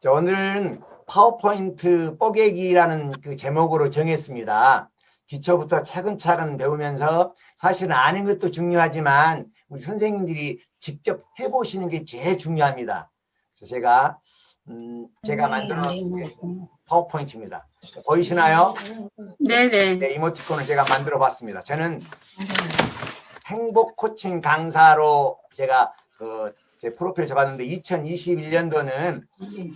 자, 오늘은 파워포인트 뽀개기라는 그 제목으로 정했습니다. 기초부터 차근차근 배우면서 사실은 아는 것도 중요하지만 우리 선생님들이 직접 해보시는 게 제일 중요합니다. 그래서 제가 만든 파워포인트입니다. 보이시나요? 네네. 네, 이모티콘을 제가 만들어 봤습니다. 저는 행복 코칭 강사로 제가 제 프로필을 잡았는데 2021년도는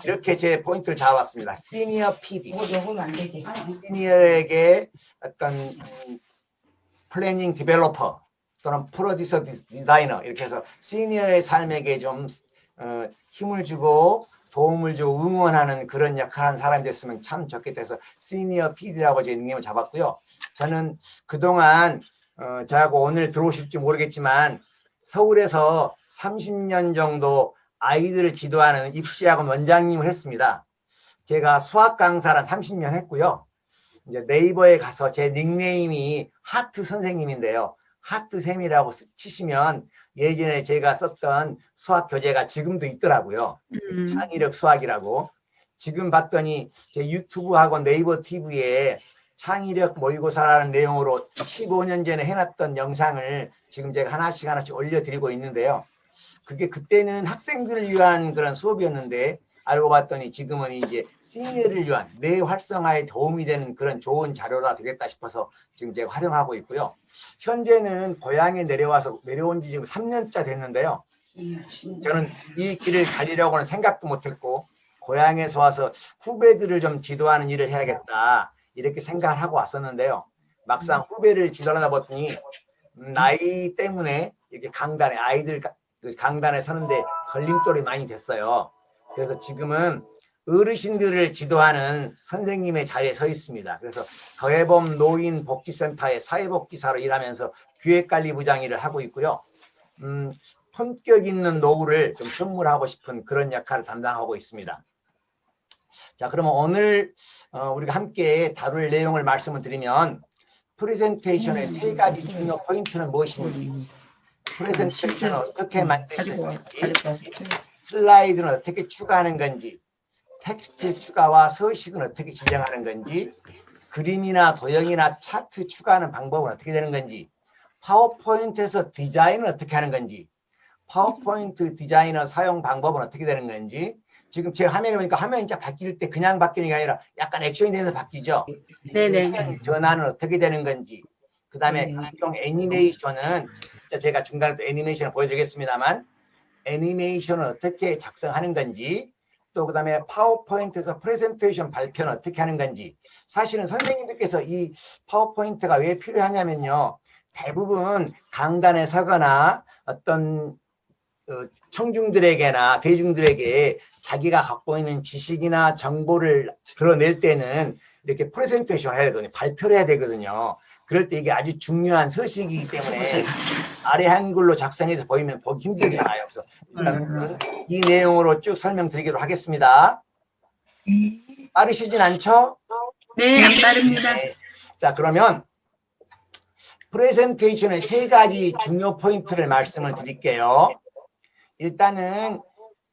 이렇게 제 포인트를 잡았습니다. 시니어 PD. 시니어에게 어떤 플래닝 디벨로퍼 또는 프로듀서 디자이너 이렇게 해서 시니어의 삶에게 좀 힘을 주고 도움을 주고 응원하는 그런 역할한 사람이 됐으면 참 좋겠다 해서 시니어 PD라고 제 닉네임을 잡았고요. 저는 그동안 저하고 오늘 들어오실지 모르겠지만 서울에서 30년 정도 아이들을 지도하는 입시학원 원장님을 했습니다. 제가 수학 강사를 30년 했고요. 이제 네이버에 가서 제 닉네임이 하트 선생님인데요. 하트쌤이라고 치시면 예전에 제가 썼던 수학 교재가 지금도 있더라고요. 창의력 수학이라고. 지금 봤더니 제 유튜브하고 네이버 TV에 창의력 모의고사라는 내용으로 15년 전에 해놨던 영상을 지금 제가 하나씩 올려드리고 있는데요. 그게 그때는 학생들을 위한 그런 수업이었는데 알고 봤더니 지금은 이제 시니어를 위한 뇌 활성화에 도움이 되는 그런 좋은 자료가 되겠다 싶어서 지금 제가 활용하고 있고요. 현재는 고향에 내려온 지 지금 3년차 됐는데요. 저는 이 길을 가리려고는 생각도 못했고 고향에서 와서 후배들을 좀 지도하는 일을 해야겠다 이렇게 생각을 하고 왔었는데요. 막상 후배를 지도하다 보니 나이 때문에 이렇게 강단에 아이들 강단에 서는데 걸림돌이 많이 됐어요. 그래서 지금은 어르신들을 지도하는 선생님의 자리에 서 있습니다. 그래서 더해봄 노인복지센터의 사회복지사로 일하면서 기획관리부장 일을 하고 있고요. 품격 있는 노후를 좀 선물하고 싶은 그런 역할을 담당하고 있습니다. 자, 그러면 오늘 우리가 함께 다룰 내용을 말씀을 드리면 프레젠테이션의 3가지 중요 포인트는 무엇인지, 프레젠테이션을 어떻게 만드는지, 슬라이드는 어떻게 추가하는 건지, 텍스트 추가와 서식은 어떻게 지정하는 건지, 그림이나 도형이나 차트 추가하는 방법은 어떻게 되는 건지, 파워포인트에서 디자인은 어떻게 하는 건지, 파워포인트 디자이너 사용 방법은 어떻게 되는 건지, 지금 제 화면에 보니까 화면이 진짜 바뀔 때 그냥 바뀌는 게 아니라 약간 액션이 되면서 바뀌죠. 네네. 전환은 어떻게 되는 건지, 그 다음에 각종 애니메이션은 제가 중간에 또 애니메이션을 보여드리겠습니다만 애니메이션을 어떻게 작성하는 건지, 또 그 다음에 파워포인트에서 프레젠테이션 발표는 어떻게 하는 건지. 사실은 선생님들께서 이 파워포인트가 왜 필요하냐면요, 대부분 강단에 서거나 어떤 청중들에게나 대중들에게 자기가 갖고 있는 지식이나 정보를 드러낼 때는 이렇게 프레젠테이션을 해야 되거든요. 발표를 해야 되거든요. 그럴 때 이게 아주 중요한 서식이기 때문에 아래 한글로 작성해서 보이면 보기 힘들잖아요. 그래서 일단 이 내용으로 쭉 설명드리도록 하겠습니다. 빠르시진 않죠? 네, 안 빠릅니다. 네. 자, 그러면 프레젠테이션의 3가지 중요 포인트를 말씀을 드릴게요. 일단은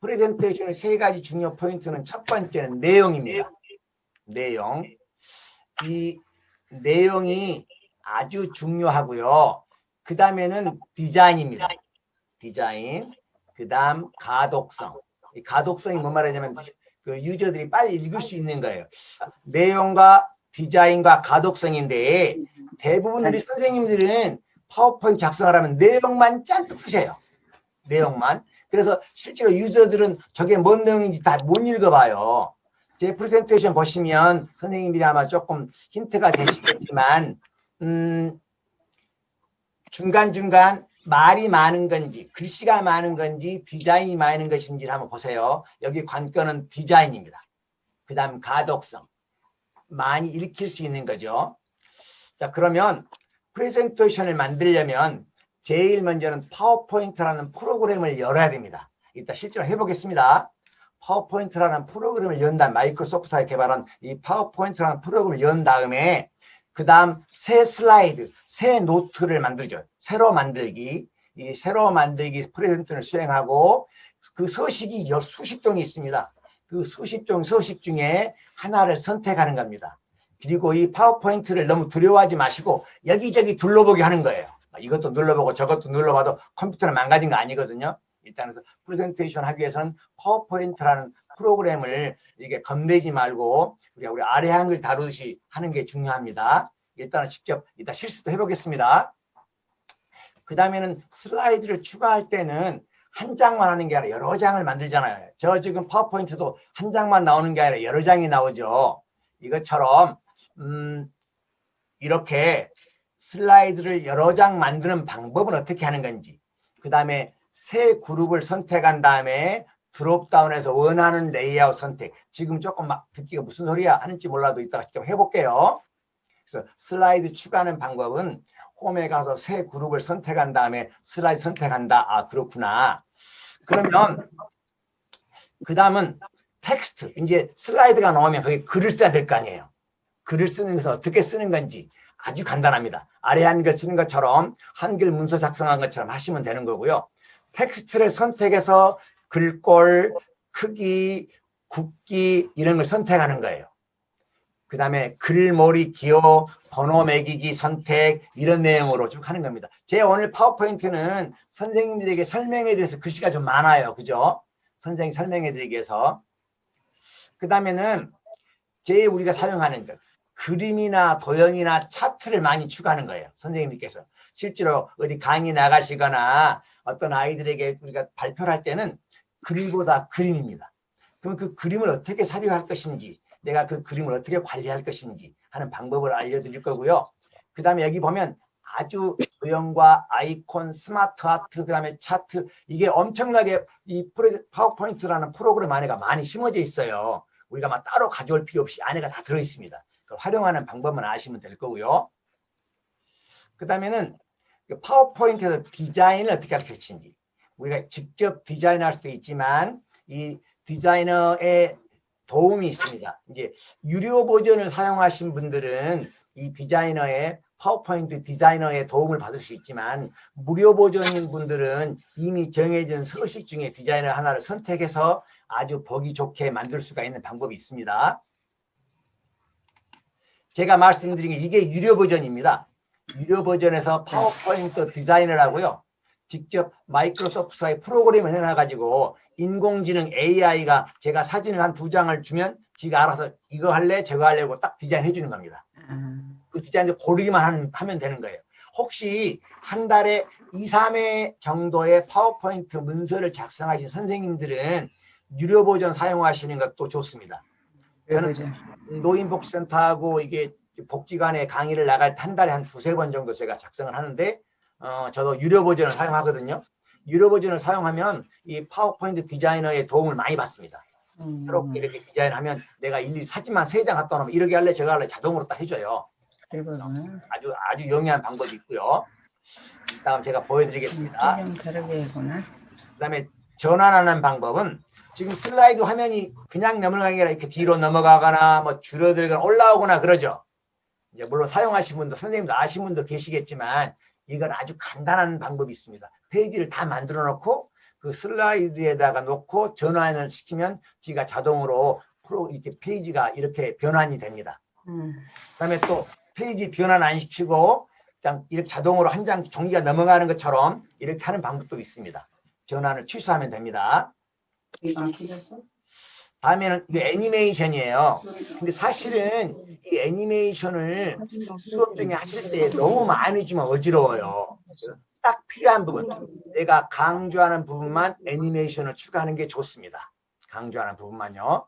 프레젠테이션의 3가지 중요 포인트는 첫 번째는 내용입니다. 내용. 이 내용이 아주 중요하고요. 그 다음에는 디자인입니다. 디자인. 그 다음 가독성. 이 가독성이 뭔 말이냐면 그 유저들이 빨리 읽을 수 있는 거예요. 내용과 디자인과 가독성인데 대부분 우리 선생님들은 파워포인트 작성하려면 내용만 짠뜩 쓰셔요. 내용만. 그래서 실제로 유저들은 저게 뭔 내용인지 다 못 읽어봐요. 제 프레젠테이션 보시면 선생님들이 아마 조금 힌트가 되시겠지만 중간중간 말이 많은 건지 글씨가 많은 건지 디자인이 많은 것인지를 한번 보세요. 여기 관건은 디자인입니다. 그 다음 가독성. 많이 읽힐 수 있는 거죠. 자, 그러면 프레젠테이션을 만들려면 제일 먼저는 파워포인트라는 프로그램을 열어야 됩니다. 이따 실제로 해보겠습니다. 파워포인트라는 프로그램을 연 다음 마이크로소프트가 개발한 이 파워포인트라는 프로그램을 연 다음에 그 다음 새 슬라이드, 새 노트를 만들죠. 새로 만들기. 이 새로 만들기 프레젠테이션을 수행하고 그 서식이 수십 종이 있습니다. 그 수십 중에 하나를 선택하는 겁니다. 그리고 이 파워포인트를 너무 두려워하지 마시고 여기저기 둘러보게 하는 거예요. 이것도 눌러보고 저것도 눌러봐도 컴퓨터는 망가진 거 아니거든요. 일단 프레젠테이션 하기 위해서는 파워포인트라는 프로그램을 이게 겁내지 말고 우리 아래 한글 다루듯이 하는 게 중요합니다. 일단은 직접 이따 실습도 해보겠습니다. 그 다음에는 슬라이드를 추가할 때는 한 장만 하는 게 아니라 여러 장을 만들잖아요. 저 지금 파워포인트도 한 장만 나오는 게 아니라 여러 장이 나오죠. 이것처럼 이렇게 슬라이드를 여러 장 만드는 방법은 어떻게 하는 건지, 그 다음에 새 그룹을 선택한 다음에 드롭다운해서 원하는 레이아웃 선택. 지금 조금 막 듣기가 무슨 소리야 하는지 몰라도 이따가 직접 해볼게요. 그래서 슬라이드 추가하는 방법은 홈에 가서 새 그룹을 선택한 다음에 슬라이드 선택한다. 아, 그렇구나. 그러면 그 다음은 텍스트. 이제 슬라이드가 나오면 거기 글을 써야 될 거 아니에요. 글을 쓰는 것은 어떻게 쓰는 건지 아주 간단합니다. 아래 한글 쓰는 것처럼 한글 문서 작성한 것처럼 하시면 되는 거고요. 텍스트를 선택해서 글꼴, 크기, 굵기 이런 걸 선택하는 거예요. 그 다음에 글머리 기호, 번호 매기기 선택 이런 내용으로 쭉 하는 겁니다. 제 오늘 파워포인트는 선생님들에게 설명해 드려서 글씨가 좀 많아요. 그죠? 선생님 설명해 드리기 위해서. 그 다음에는 제일 우리가 사용하는 것. 그림이나 도형이나 차트를 많이 추가하는 거예요. 선생님들께서. 실제로 어디 강의 나가시거나 어떤 아이들에게 우리가 발표를 할 때는 글보다 그림입니다. 그럼 그 그림을 어떻게 삽입할 것인지, 내가 그 그림을 어떻게 관리할 것인지 하는 방법을 알려드릴 거고요. 그 다음에 여기 보면 아주 도형과 아이콘, 스마트 아트, 그 다음에 차트, 이게 엄청나게 이 파워포인트라는 프로그램 안에가 많이 심어져 있어요. 우리가 막 따로 가져올 필요 없이 안에가 다 들어있습니다. 활용하는 방법만 아시면 될 거고요. 그 다음에는 파워포인트에서 디자인을 어떻게 할 것인지, 우리가 직접 디자인할 수도 있지만 이 디자이너의 도움이 있습니다. 이제 유료 버전을 사용하신 분들은 이 디자이너의 파워포인트 디자이너의 도움을 받을 수 있지만 무료 버전인 분들은 이미 정해진 서식 중에 디자이너 하나를 선택해서 아주 보기 좋게 만들 수가 있는 방법이 있습니다. 제가 말씀드린 게 이게 유료 버전입니다. 유료 버전에서 파워포인트 디자이너라고요. 직접 마이크로소프트의 프로그램을 해놔가지고 인공지능 AI가 제가 사진을 한 2장을 주면 지가 알아서 이거 할래 저거 하려고 딱 디자인해 주는 겁니다. 그 디자인을 고르기만 하면 되는 거예요. 혹시 한 달에 2, 3회 정도의 파워포인트 문서를 작성하신 선생님들은 유료 버전 사용하시는 것도 좋습니다. 저는 노인복지센터하고 이게 복지관에 강의를 나갈 때 한 달에 한 2, 3번 정도 제가 작성을 하는데 저도 유료 버전을 사용하거든요. 유료 버전을 사용하면 이 파워포인트 디자이너의 도움을 많이 받습니다. 이렇게 디자인하면 내가 일일이 사진만 3장 갖다 놓으면 이렇게 할래 저거 할래 자동으로 딱 해줘요. 아주 용이한 방법이 있고요. 다음 제가 보여드리겠습니다. 그 다음에 전환하는 방법은 지금 슬라이드 화면이 그냥 넘어가는 게 아니라 이렇게 뒤로 넘어가거나 뭐 줄어들거나 올라오거나 그러죠. 이제 물론 사용하신 분도 선생님도 아신 분도 계시겠지만 이건 아주 간단한 방법이 있습니다. 페이지를 다 만들어 놓고 그 슬라이드에다가 놓고 전환을 시키면 지가 자동으로 이렇게 페이지가 이렇게 변환이 됩니다. 그다음에 또 페이지 변환 안 시키고 그냥 이렇게 자동으로 한 장 종이가 넘어가는 것처럼 이렇게 하는 방법도 있습니다. 전환을 취소하면 됩니다. 다음에는 이게 애니메이션이에요. 근데 사실은 이 애니메이션을 수업 중에 하실 때 너무 많이 주면 어지러워요. 딱 필요한 부분, 내가 강조하는 부분만 애니메이션을 추가하는 게 좋습니다. 강조하는 부분만요.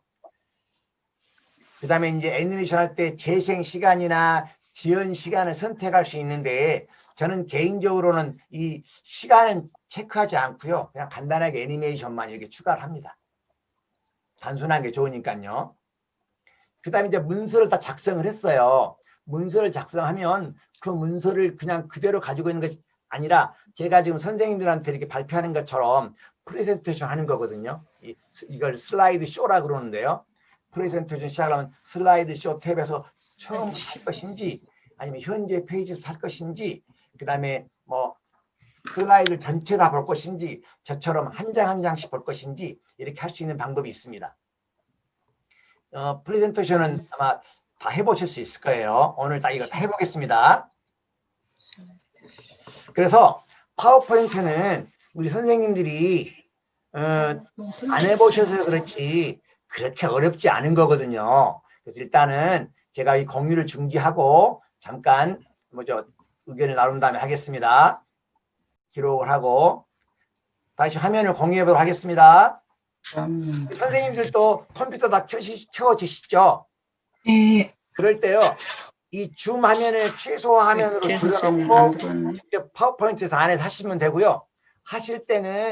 그 다음에 이제 애니메이션 할 때 재생 시간이나 지연 시간을 선택할 수 있는데 저는 개인적으로는 이 시간은 체크하지 않고요. 그냥 간단하게 애니메이션만 이렇게 추가를 합니다. 단순한 게 좋으니까요. 그 다음에 이제 문서를 다 작성을 했어요. 문서를 작성하면 그 문서를 그냥 그대로 가지고 있는 것이 아니라 제가 지금 선생님들한테 이렇게 발표하는 것처럼 프레젠테이션 하는 거거든요. 이걸 슬라이드 쇼라 그러는데요. 프레젠테이션 시작하면 슬라이드 쇼 탭에서 처음 할 것인지 아니면 현재 페이지에서 할 것인지 그 다음에 뭐 슬라이드 전체 다 볼 것인지 저처럼 한 장 한 장씩 볼 것인지 이렇게 할 수 있는 방법이 있습니다. 프레젠테이션은 아마 다 해보실 수 있을 거예요. 오늘 딱 이거 다 해보겠습니다. 그래서 파워포인트는 우리 선생님들이 안 해보셔서 그렇지 그렇게 어렵지 않은 거거든요. 그래서 일단은 제가 이 공유를 중지하고 잠깐 의견을 나눈 다음에 하겠습니다. 기록을 하고 다시 화면을 공유해 보도록 하겠습니다. 선생님들도 컴퓨터 다 켜주시죠? 네. 그럴 때요. 이 줌 화면을 최소 화면으로 안 줄여놓고 들어왔네. 파워포인트에서 안에서 하시면 되고요. 하실 때는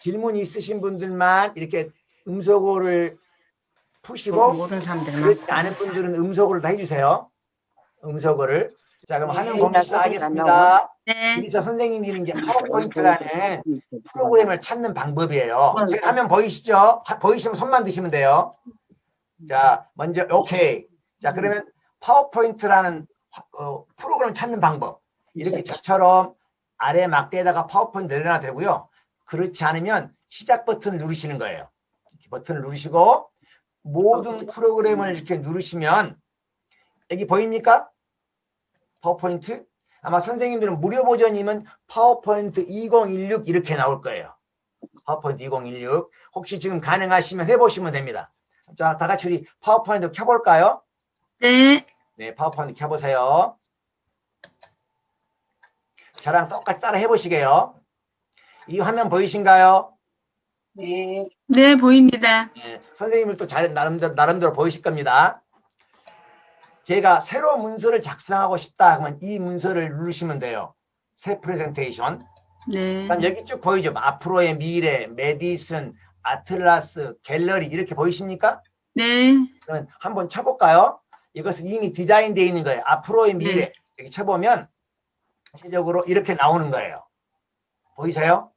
질문 있으신 분들만 이렇게 음소거를 푸시고 모르는 사람들 그렇지 않은 분들은 음소거를 다 해주세요. 음소거를. 자, 그럼 화면 공유 시작하겠습니다. 네. 여기서 선생님들이 이제 파워포인트라는 프로그램을 찾는 방법이에요. 저희 화면 보이시죠? 보이시면 손만 드시면 돼요. 자, 먼저 오케이. 자, 그러면 파워포인트라는 프로그램을 찾는 방법. 이렇게 저처럼 아래 막대에다가 파워포인트 내려놔도 되고요. 그렇지 않으면 시작 버튼을 누르시는 거예요. 이렇게 버튼을 누르시고 모든 프로그램을 이렇게 누르시면 여기 보입니까? 파워포인트? 아마 선생님들은 무료 버전이면 파워포인트 2016 이렇게 나올 거예요. 파워포인트 2016. 혹시 지금 가능하시면 해보시면 됩니다. 자, 다 같이 우리 파워포인트 켜볼까요? 네. 네, 파워포인트 켜보세요. 저랑 똑같이 따라 해보시게요. 이 화면 보이신가요? 네. 네, 보입니다. 네, 선생님을 또 나름대로 보이실 겁니다. 제가 새로 문서를 작성하고 싶다 하면 이 문서를 누르시면 돼요. 새 프레젠테이션. 네. 그럼 여기 쭉 보이죠? 앞으로의 미래, 메디슨, 아틀라스, 갤러리 이렇게 보이십니까? 네. 그러면 한번 쳐볼까요? 이것은 이미 디자인되어 있는 거예요. 앞으로의 미래. 네. 여기 쳐보면 전체적으로 이렇게 나오는 거예요. 보이세요?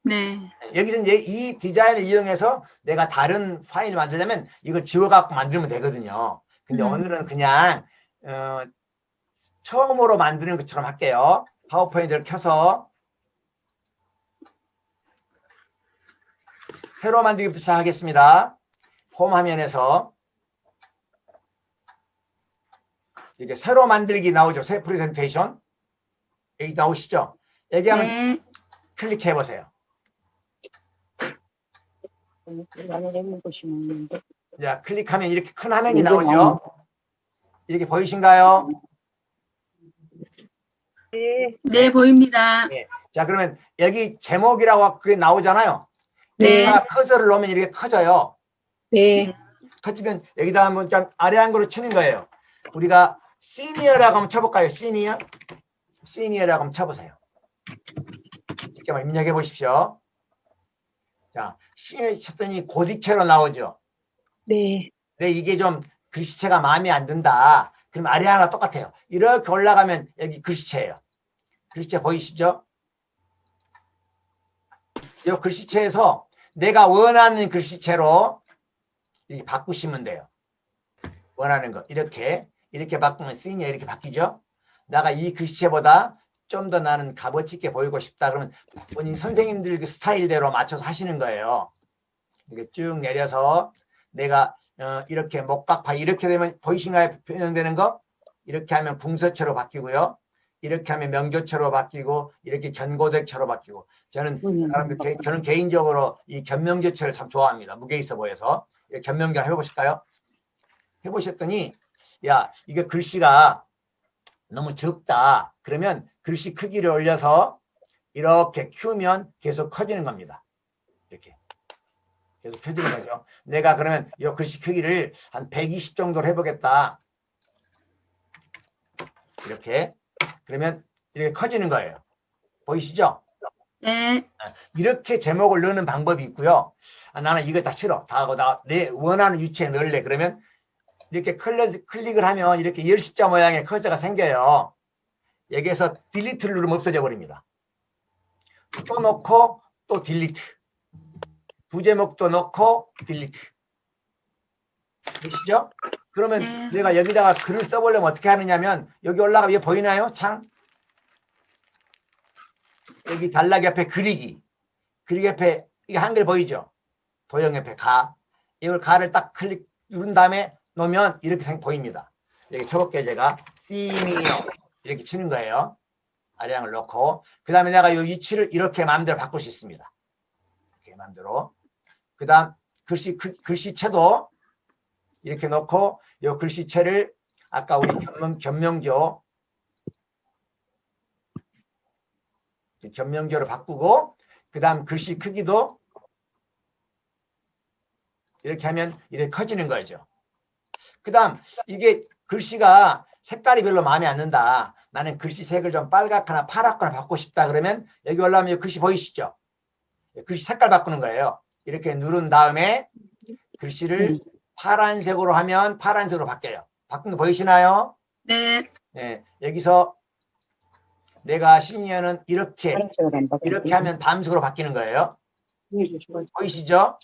네. 여기서 이제 이 디자인을 이용해서 내가 다른 파일을 만들려면 이걸 지워갖고 만들면 되거든요. 근데 오늘은 그냥 처음으로 만드는 것처럼 할게요. 파워포인트를 켜서 새로 만들기부터 시작하겠습니다. 홈 화면에서 이게 새로 만들기 나오죠. 새 프레젠테이션. 여기 나오시죠? 여기 한번 네. 클릭해 보세요. 자, 클릭하면 이렇게 큰 화면이 나오죠? 이렇게 보이신가요? 네, 보입니다. 네. 자, 그러면 여기 제목이라고 그게 나오잖아요. 네. 여기다가 커서를 놓으면 이렇게 커져요. 네. 커지면 여기다 한번 좀 아래 한글로 치는 거예요. 우리가 시니어라고 한번 쳐볼까요? 시니어? 시니어라고 한번 쳐보세요. 직접 한번 입력해 보십시오. 자, 시니어 쳤더니 고딕체로 나오죠? 네. 근데 이게 좀 글씨체가 마음에 안 든다. 그럼 아래 하나 똑같아요. 이렇게 올라가면 여기 글씨체예요. 글씨체 보이시죠? 이 글씨체에서 내가 원하는 글씨체로 이렇게 바꾸시면 돼요. 원하는 거 이렇게 바꾸면 시니어 이렇게 바뀌죠. 내가 이 글씨체보다 좀 더 나는 값어치 있게 보이고 싶다 그러면 본인 선생님들 그 스타일대로 맞춰서 하시는 거예요. 이렇게 쭉 내려서 내가 이렇게 목각파 이렇게 되면 보이신가요? 변형되는 거? 이렇게 하면 궁서체로 바뀌고요. 이렇게 하면 명조체로 바뀌고 이렇게 견고덱체로 바뀌고 저는 개인적으로 이 견명조체를 참 좋아합니다. 무게 있어 보여서 견명조 해보실까요? 해보셨더니 야 이게 글씨가 너무 적다. 그러면 글씨 크기를 올려서 이렇게 키우면 계속 커지는 겁니다. 이렇게 계속 펴지는 거죠. 내가 그러면 이 글씨 크기를 한 120 정도로 해보겠다. 이렇게 그러면 이렇게 커지는 거예요. 보이시죠? 네. 이렇게 제목을 넣는 방법이 있고요. 나는 이거 다 싫어. 다 하고 내 원하는 위치에 넣을래. 그러면 이렇게 클릭을 하면 이렇게 열십자 모양의 커서가 생겨요. 여기에서 딜리트를 누르면 없어져 버립니다. 또 넣고 또 딜리트. 부제목도 넣고 딜리트. 보시죠? 그러면 네. 내가 여기다가 글을 써보려면 어떻게 하느냐면 여기 올라가면 여기 보이나요? 창? 여기 단락 옆에 그리기. 그리기 옆에 이게 한글 보이죠? 도형 옆에 가. 이걸 가를 딱 누른 다음에 놓으면 이렇게 보입니다. 여기 쳐볼게요. 제가 senior 이렇게 치는 거예요. 아량을 넣고 그 다음에 내가 이 위치를 이렇게 마음대로 바꿀 수 있습니다. 이렇게 마음대로. 그 다음 글씨체도 이렇게 넣고 이 글씨체를 아까 우리 견명조 견명조로 바꾸고 그 다음 글씨 크기도 이렇게 하면 이렇게 커지는 거죠. 그 다음 이게 글씨가 색깔이 별로 마음에 안 든다. 나는 글씨 색을 좀 빨갛거나 파랗거나 바꾸고 싶다. 그러면 여기 올라오면 글씨 보이시죠? 글씨 색깔 바꾸는 거예요. 이렇게 누른 다음에 글씨를 파란색으로 하면 파란색으로 바뀌어요. 바꾼 거 보이시나요? 네. 네, 여기서 내가 시니어는 이렇게 하면 밤색으로 바뀌는 거예요. 보이시죠?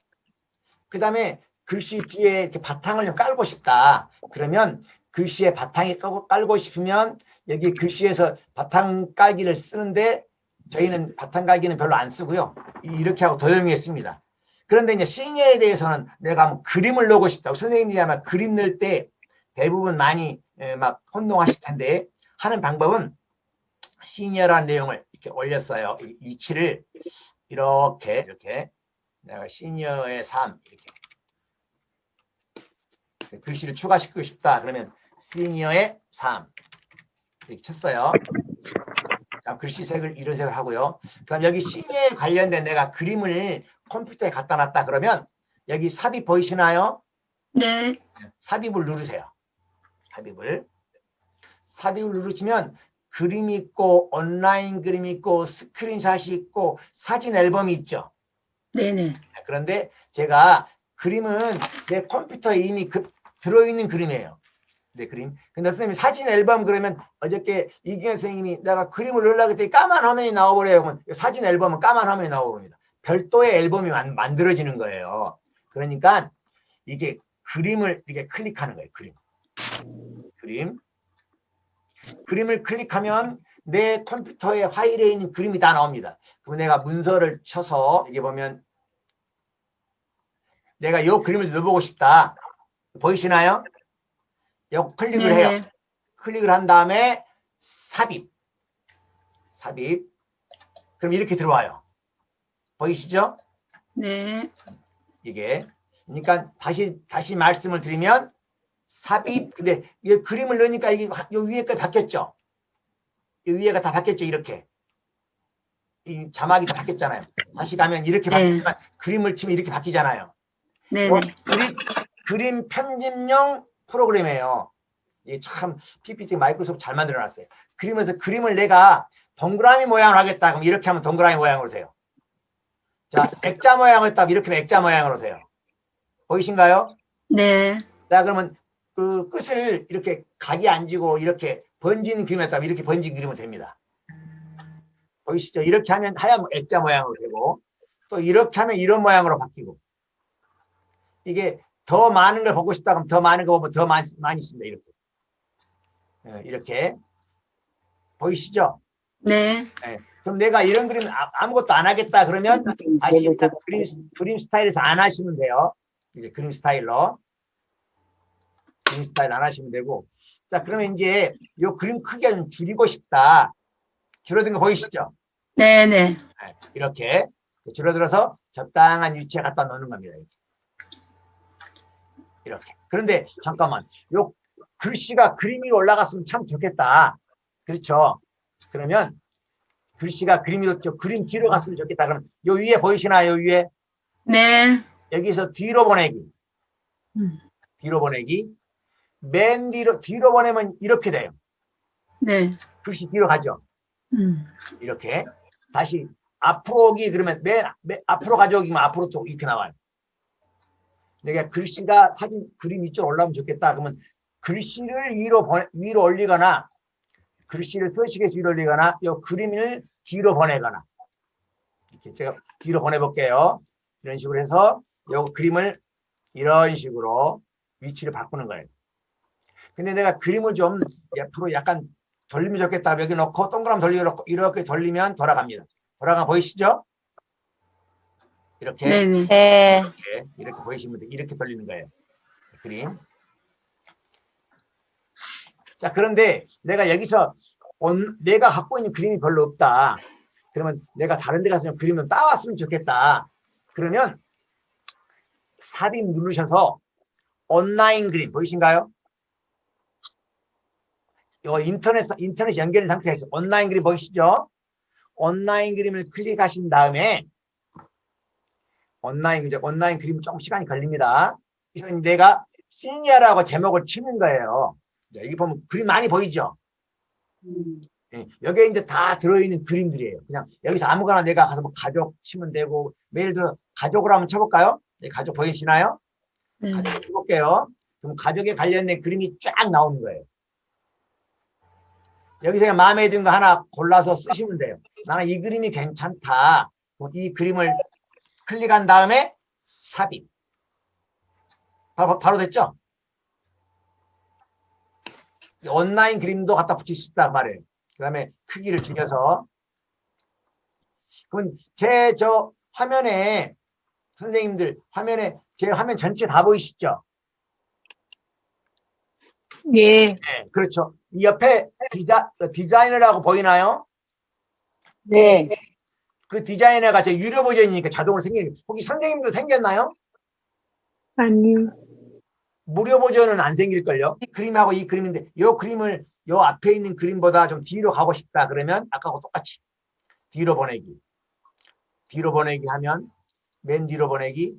그 다음에 글씨 뒤에 이렇게 바탕을 좀 깔고 싶다. 그러면 글씨에 바탕이 깔고 싶으면 여기 글씨에서 바탕 깔기를 쓰는데 저희는 바탕 깔기는 별로 안 쓰고요. 이렇게 하고 도형에 씁니다. 그런데 이제 시니어에 대해서는 내가 뭐 그림을 넣고 싶다고 선생님이 아마 그림 넣을 때 대부분 많이 막 혼동하실 텐데 하는 방법은 시니어라는 내용을 이렇게 올렸어요. 이 위치를 이렇게 내가 시니어의 삶 이렇게 글씨를 추가시키고 싶다. 그러면 시니어의 삶 이렇게 쳤어요. 자, 글씨 색을 이런 색을 하고요. 그럼 여기 시니어에 관련된 내가 그림을 컴퓨터에 갖다 놨다 그러면 여기 삽입 보이시나요? 네. 삽입을 누르세요. 삽입을 누르시면 그림이 있고 온라인 그림이 있고 스크린샷이 있고 사진 앨범이 있죠. 네네. 그런데 제가 그림은 내 컴퓨터에 이미 들어있는 그림이에요. 내 그림. 근데 선생님이 사진 앨범 그러면 어저께 이기현 선생님이 내가 그림을 넣으려고 했더니 까만 화면이 나와버려요. 그러면 사진 앨범은 까만 화면이 나오버립니다. 별도의 앨범이 만들어지는 거예요. 그러니까 이게 그림을 이렇게 클릭하는 거예요. 그림을 클릭하면 내 컴퓨터의 파일에 있는 그림이 다 나옵니다. 그럼 내가 문서를 쳐서 이게 보면 내가 이 그림을 넣어보고 싶다. 보이시나요? 요 클릭을 네. 해요. 클릭을 한 다음에 삽입. 그럼 이렇게 들어와요. 보이시죠? 네. 이게. 그러니까 다시 말씀을 드리면 삽입. 근데 이 그림을 넣으니까 이게 요 위에까지 바뀌었죠? 이 위에가 다 바뀌었죠? 이렇게. 이 자막이 다 바뀌었잖아요. 다시 가면 이렇게 바뀌지만 그림을 치면 이렇게 바뀌잖아요. 네네. 그림 편집용 프로그램이에요. 이게 참 PPT 마이크로소프트 잘 만들어놨어요. 그림을 내가 동그라미 모양으로 하겠다. 그럼 이렇게 하면 동그라미 모양으로 돼요. 자, 액자 모양을 했다. 이렇게 하면 액자 모양으로 돼요. 보이신가요? 네. 자, 그러면 그 끝을 이렇게 각이 안 지고 이렇게 번진 그림을 했다. 이렇게 번진 그림은 됩니다. 보이시죠? 이렇게 하면 하얀 액자 모양으로 되고 또 이렇게 하면 이런 모양으로 바뀌고 이게 더 많은 걸 보고 싶다 그러면 더 많은 거 보면 더 많이 있습니다. 이렇게 보이시죠? 네. 네. 그럼 내가 이런 그림 아무것도 안 하겠다 그러면 다시 일단 그림 스타일에서 안 하시면 돼요. 이제 그림 스타일로 그림 스타일 안 하시면 되고 자 그러면 이제 이 그림 크기가 좀 줄이고 싶다. 줄어든 거 보이시죠? 네네. 네. 이렇게 줄어들어서 적당한 위치에 갖다 놓는 겁니다. 이렇게. 그런데 잠깐만 요 글씨가 그림 위로 올라갔으면 참 좋겠다. 그렇죠? 그러면 글씨가 그림 뒤로 갔으면 좋겠다. 그러면 요 위에 보이시나요? 요 위에? 네. 여기서 뒤로 보내기. 뒤로 보내기. 맨 뒤로 보내면 이렇게 돼요. 네. 글씨 뒤로 가죠. 이렇게. 다시 앞으로 오기 그러면 맨 앞으로 가져오기면 앞으로 또 이렇게 나와요. 내가 글씨가 그림 위쪽으로 올라오면 좋겠다. 그러면 글씨를 위로 올리거나 글씨를 서식에서 위로 올리거나 이 그림을 뒤로 보내거나 이렇게 제가 뒤로 보내볼게요. 이런 식으로 해서 이 그림을 이런 식으로 위치를 바꾸는 거예요. 근데 내가 그림을 좀 옆으로 약간 돌리면 좋겠다. 여기 놓고 동그라미 돌려놓고 이렇게 돌리면 돌아갑니다. 돌아가 보이시죠? 이렇게 네네. 이렇게 보이시면 이렇게 돌리는 거예요. 그림. 자, 그런데 내가 여기서 내가 갖고 있는 그림이 별로 없다. 그러면 내가 다른 데 가서 좀 그림을 따왔으면 좋겠다. 그러면 삽입 누르셔서 온라인 그림 보이신가요? 이 인터넷 연결된 상태에서 온라인 그림 보이시죠? 온라인 그림을 클릭하신 다음에 온라인 그림 조금 시간이 걸립니다. 그래서 내가 시니어라고 제목을 치는 거예요. 여기 보면 그림 많이 보이죠? 예, 여기에 이제 다 들어있는 그림들이에요. 그냥 여기서 아무거나 내가 가서 뭐 가족 치면 되고, 예를 들어 가족으로 한번 쳐볼까요? 네, 가족 보이시나요? 네. 가족 쳐볼게요. 그럼 가족에 관련된 그림이 쫙 나오는 거예요. 여기서 그냥 마음에 드는 거 하나 골라서 쓰시면 돼요. 나는 이 그림이 괜찮다. 그럼 이 그림을 클릭한 다음에 삽입. 바로 됐죠? 온라인 그림도 갖다 붙일 수 있단 말이에요. 그 다음에 크기를 줄여서. 그럼 저 화면에, 선생님들 화면에, 제 화면 전체 다 보이시죠? 네. 네, 그렇죠. 이 옆에 디자이너라고 보이나요? 네. 그 디자이너가 제 유료 버전이니까 자동으로 생기는, 혹시 선생님도 생겼나요? 아니요. 무료 버전은 안 생길걸요? 이 그림하고 이 그림인데, 이 그림을 요 앞에 있는 그림보다 좀 뒤로 가고 싶다. 그러면 아까하고 똑같이 뒤로 보내기. 뒤로 보내기 하면 맨 뒤로 보내기.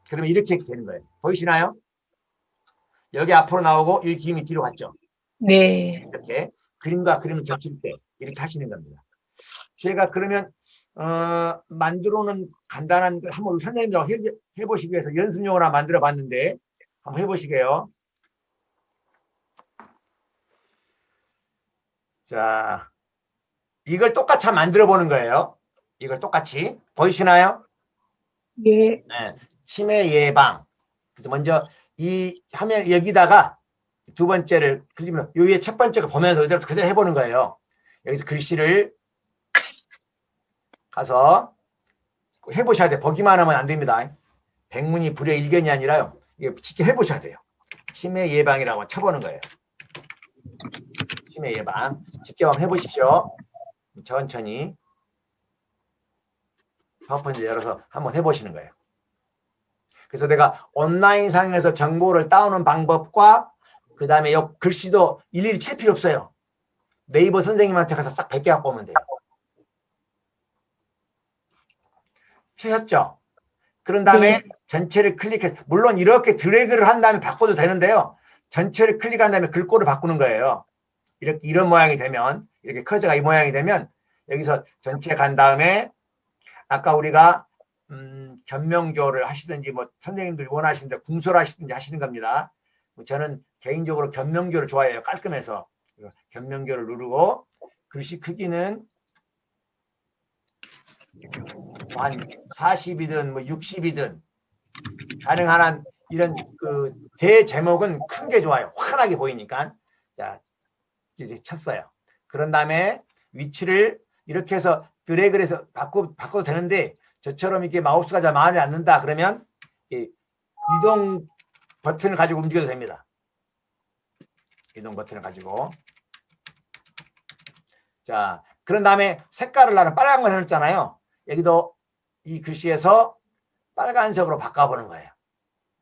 그러면 이렇게 되는 거예요. 보이시나요? 여기 앞으로 나오고 이 그림이 뒤로 갔죠. 네. 이렇게 그림과 그림을 겹칠 때 이렇게 하시는 겁니다. 제가 그러면 만들어 놓은 간단한 걸 한번 선생님들 해보시기 위해서 연습용으로 만들어 봤는데 한번 해보시게요. 자, 이걸 똑같이 만들어 보는 거예요. 이걸 똑같이 보이시나요? 예. 네. 치매 예방. 그래서 먼저 이 화면 여기다가 두 번째를 그리면 요 위에 첫 번째가 보면서 그대로 해보는 거예요. 여기서 글씨를 가서 해보셔야 돼요. 보기만 하면 안 됩니다. 백문이 불여일견이 아니라요. 이게 직접 해보셔야 돼요. 치매 예방이라고 쳐보는 거예요. 치매 예방. 직접 한번 해보십시오. 천천히. 파워포인트 열어서 한번 해보시는 거예요. 그래서 내가 온라인상에서 정보를 따오는 방법과 그 다음에 요 글씨도 일일이 칠 필요 없어요. 네이버 선생님한테 가서 싹 100개 갖고 오면 돼요. 치셨죠? 그런 다음에 네. 전체를 클릭해서, 물론 이렇게 드래그를 한 다음에 바꿔도 되는데요. 전체를 클릭한 다음에 글꼴을 바꾸는 거예요. 이런 모양이 되면, 이렇게 커져가 이 모양이 되면, 여기서 전체 간 다음에, 아까 우리가, 견명조를 하시든지, 뭐, 선생님들이 원하시는데, 궁서를 하시든지 하시는 겁니다. 저는 개인적으로 견명조를 좋아해요. 깔끔해서. 견명조를 누르고, 글씨 크기는 한 40이든 뭐 60이든 가능한 한 이런 그 대제목은 큰 게 좋아요. 환하게 보이니까. 자, 이제 쳤어요. 그런 다음에 위치를 이렇게 해서 드래그를 해서 바꿔도 되는데 저처럼 이렇게 마우스가 잘 마음에 안 든다 그러면 이동 버튼을 가지고 움직여도 됩니다. 이동 버튼을 가지고. 자, 그런 다음에 색깔을 나는 빨간 걸 해놨잖아요. 여기도 이 글씨에서 빨간색으로 바꿔보는 거예요.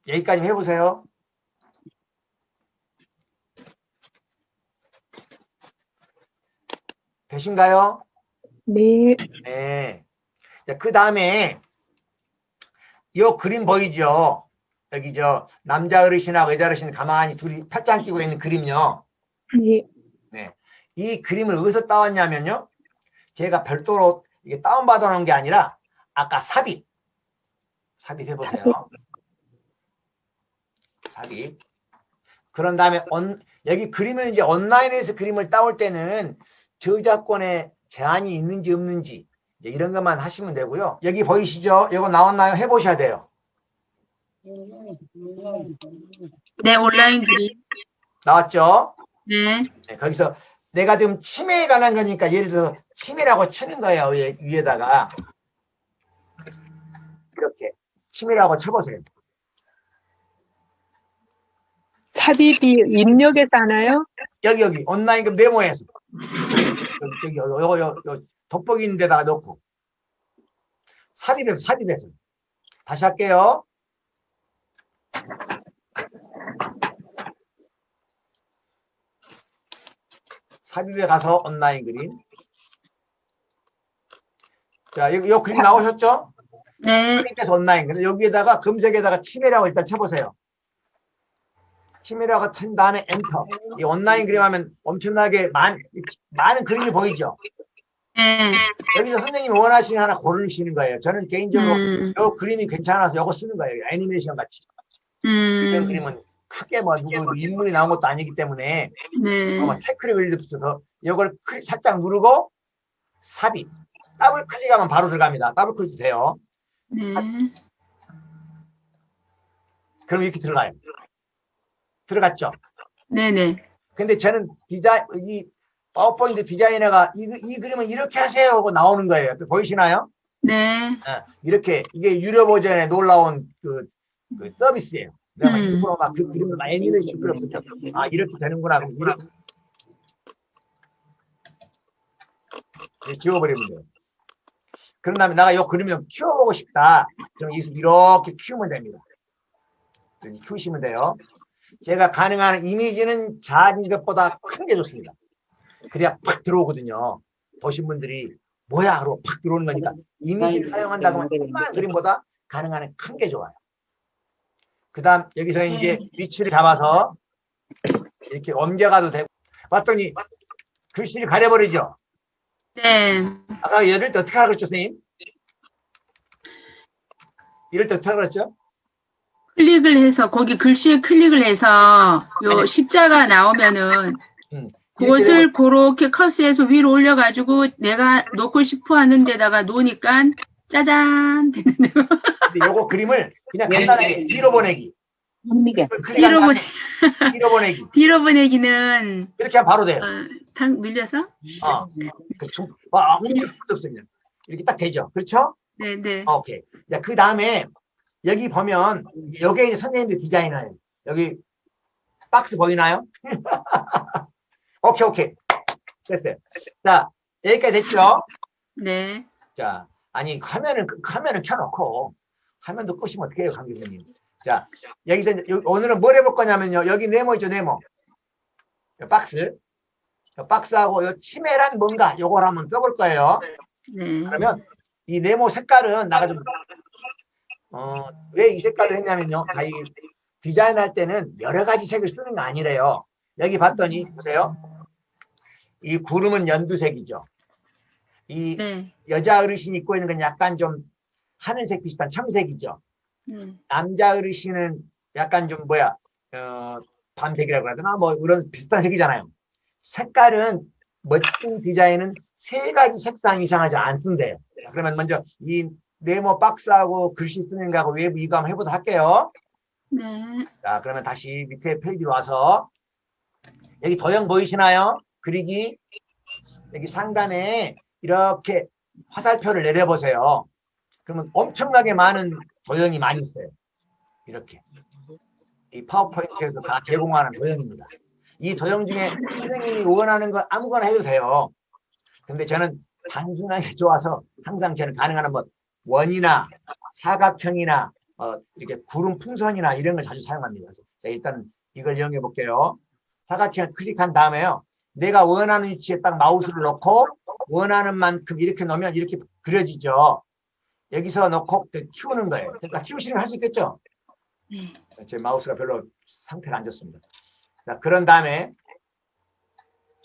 여기까지 해보세요. 되신가요? 네. 네. 그 다음에 이 그림 보이죠? 여기 남자 어르신하고 여자 어르신 가만히 둘이 팔짱 끼고 있는 그림요. 네. 네. 이 그림을 어디서 따왔냐면요. 제가 별도로 이게 다운받아 놓은 게 아니라 아까 삽입해보세요. 삽입. 그런 다음에 여기 그림을 이제 온라인에서 그림을 따올 때는 저작권에 제한이 있는지 없는지 이런 것만 하시면 되고요. 여기 보이시죠? 이거 나왔나요? 해보셔야 돼요. 네, 온라인 그림. 나왔죠? 네. 네, 거기서 내가 지금 치매에 관한 거니까 예를 들어서 치매라고 치는 거예요. 위에다가 이렇게 치매라고 쳐보세요. 삽입이 입력해서 하나요? 여기 온라인 그 메모에서 저기 요 돋보기 있는 데다가 넣고 삽입해서 다시 할게요. 삽입에 가서 온라인 그림. 자, 요 그림 나오셨죠? 네. 클릭해서 온라인. 그래서 여기에다가 검색에다가 치매라고 일단 쳐보세요. 치매라고 친 다음에 엔터. 이 온라인 그림 하면 엄청나게 많은 그림이 보이죠? 네. 여기서 선생님이 원하시는 하나 고르시는 거예요. 저는 개인적으로 요 그림이 괜찮아서 요거 쓰는 거예요. 애니메이션 같이. 이런 그림은 크게 뭐 누구 인물이 나온 것도 아니기 때문에 네. 뭐 태클이 걸릴 수 있어서 이걸 살짝 누르고 삽입. 더블 클릭하면 바로 들어갑니다. 더블 클릭도 돼요. 네. 그럼 이렇게 들어가요. 들어갔죠? 네네. 근데 저는 이 파워포인트 디자이너가 이 그림은 이렇게 하세요 하고 나오는 거예요. 보이시나요? 네. 이렇게 이게 유료 버전에 놀라운 그 서비스예요. 내가 막 일부러 막 그 그림을 막 애니메이션 필요 없죠. 아 이렇게 되는구나. 그럼 이렇게 지워버리면 돼요. 그런 다음에 내가 이 그림을 키워보고 싶다. 그럼 여기서 이렇게 키우면 됩니다. 이렇게 키우시면 돼요. 제가 가능한 이미지는 작은 것보다 큰 게 좋습니다. 그래야 팍 들어오거든요. 보신 분들이 뭐야 하고 팍 들어오는 거니까 이미지를 사용한다고 하면 조그만 그림보다 가능한 한 큰 게 좋아요. 그 다음 여기서 이제 위치를 잡아서 이렇게 옮겨가도 되고 봤더니 글씨를 가려버리죠. 네. 아까 이럴 때 어떻게 하라 그랬죠, 선생님? 이럴 때 어떻게 하라 그랬죠? 클릭을 해서 거기 글씨에 클릭을 해서 요 아니. 십자가 나오면은 그것을 그렇게 커스해서 위로 올려가지고 내가 놓고 싶어 하는 데다가 놓으니까 짜잔 되는 근데 요거 그림을 그냥 간단하게 뒤로 보내기. 뒤로 보내 뒤로 보내기. 뒤로 보내기는 이렇게 하면 바로 돼요. 탁 눌려서 움직일 것도 없어요. 그냥. 이렇게 딱 되죠. 그렇죠? 네네. 오케이. 자, 그 다음에 여기 보면 여기 이제 선생님들 디자이너예요. 여기 박스 보이나요? 오케이. 됐어요. 자, 여기까지 됐죠? 네. 자, 아니 화면을 켜놓고 화면도 끄시면 어떻게 해요, 강교수님? 자, 여기서 오늘은 뭘 해볼 거냐면요. 여기 네모 있죠, 네모. 요 박스. 요 박스하고 요 치매란 뭔가 요걸 한번 써볼 거예요. 네. 그러면 이 네모 색깔은 나가 좀 왜 이 색깔을 했냐면요. 이 디자인할 때는 여러 가지 색을 쓰는 거 아니래요. 여기 봤더니 보세요. 이 구름은 연두색이죠. 이 네. 여자 어르신이 입고 있는 건 약간 좀 하늘색 비슷한 청색이죠. 남자 어르신은 약간 좀 밤색이라고 해야 되나? 뭐 이런 비슷한 색이잖아요. 색깔은 멋진 디자인은 세 가지 색상 이상하지 않습니다. 그러면 먼저 이 네모 박스하고 글씨 쓰는 거하고 외부 이거 한번 해보도록 할게요. 네. 자, 그러면 다시 밑에 페이지로 와서 여기 도형 보이시나요? 그리기. 여기 상단에 이렇게 화살표를 내려보세요. 그러면 엄청나게 많은 도형이 많이 있어요. 이렇게. 이 파워포인트에서 다 제공하는 도형입니다. 이 도형 중에 선생님이 원하는 거 아무거나 해도 돼요. 근데 저는 단순하게 좋아서 항상 저는 가능한 뭐 원이나 사각형이나 이렇게 구름 풍선이나 이런 걸 자주 사용합니다. 그래서 일단 이걸 이용해 볼게요. 사각형을 클릭한 다음에요. 내가 원하는 위치에 딱 마우스를 놓고 원하는 만큼 이렇게 놓으면 이렇게 그려지죠. 여기서 놓고 키우는 거예요. 그러니까 키우시는 거 할 수 있겠죠? 제 마우스가 별로 상태가 안 좋습니다. 자, 그런 다음에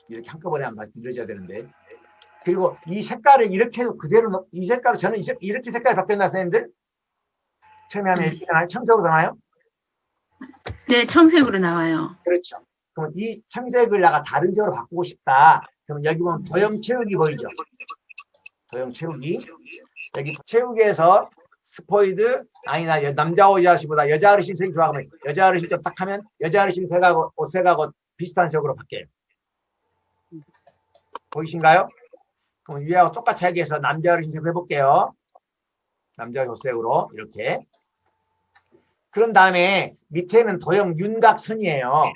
이렇게 한꺼번에 한번 늘려줘야 되는데 그리고 이 색깔을 이렇게 해도 그대로 이 색깔을 저는 이렇게 색깔이 바뀌었나 선생님들? 처음에 하면 이렇게 나와요? 청색으로 나와요? 네, 청색으로 나와요. 그렇죠. 그럼 이 청색을 내가 다른 색으로 바꾸고 싶다. 그럼 여기 보면 도형 채우기 보이죠? 도형 채우기. 여기 채우기에서 스포이드 아니나 남자 어르신보다 여자 어르신 색이 좋아하면 여자 어르신 좀 딱 하면 여자 어르신 색하고 옷색하고 비슷한 색으로 바뀌어요. 보이신가요? 그럼 위하고 똑같이 하기 위해서 남자 어르신 색 해볼게요. 남자 옷색으로 이렇게. 그런 다음에 밑에는 도형 윤곽선이에요.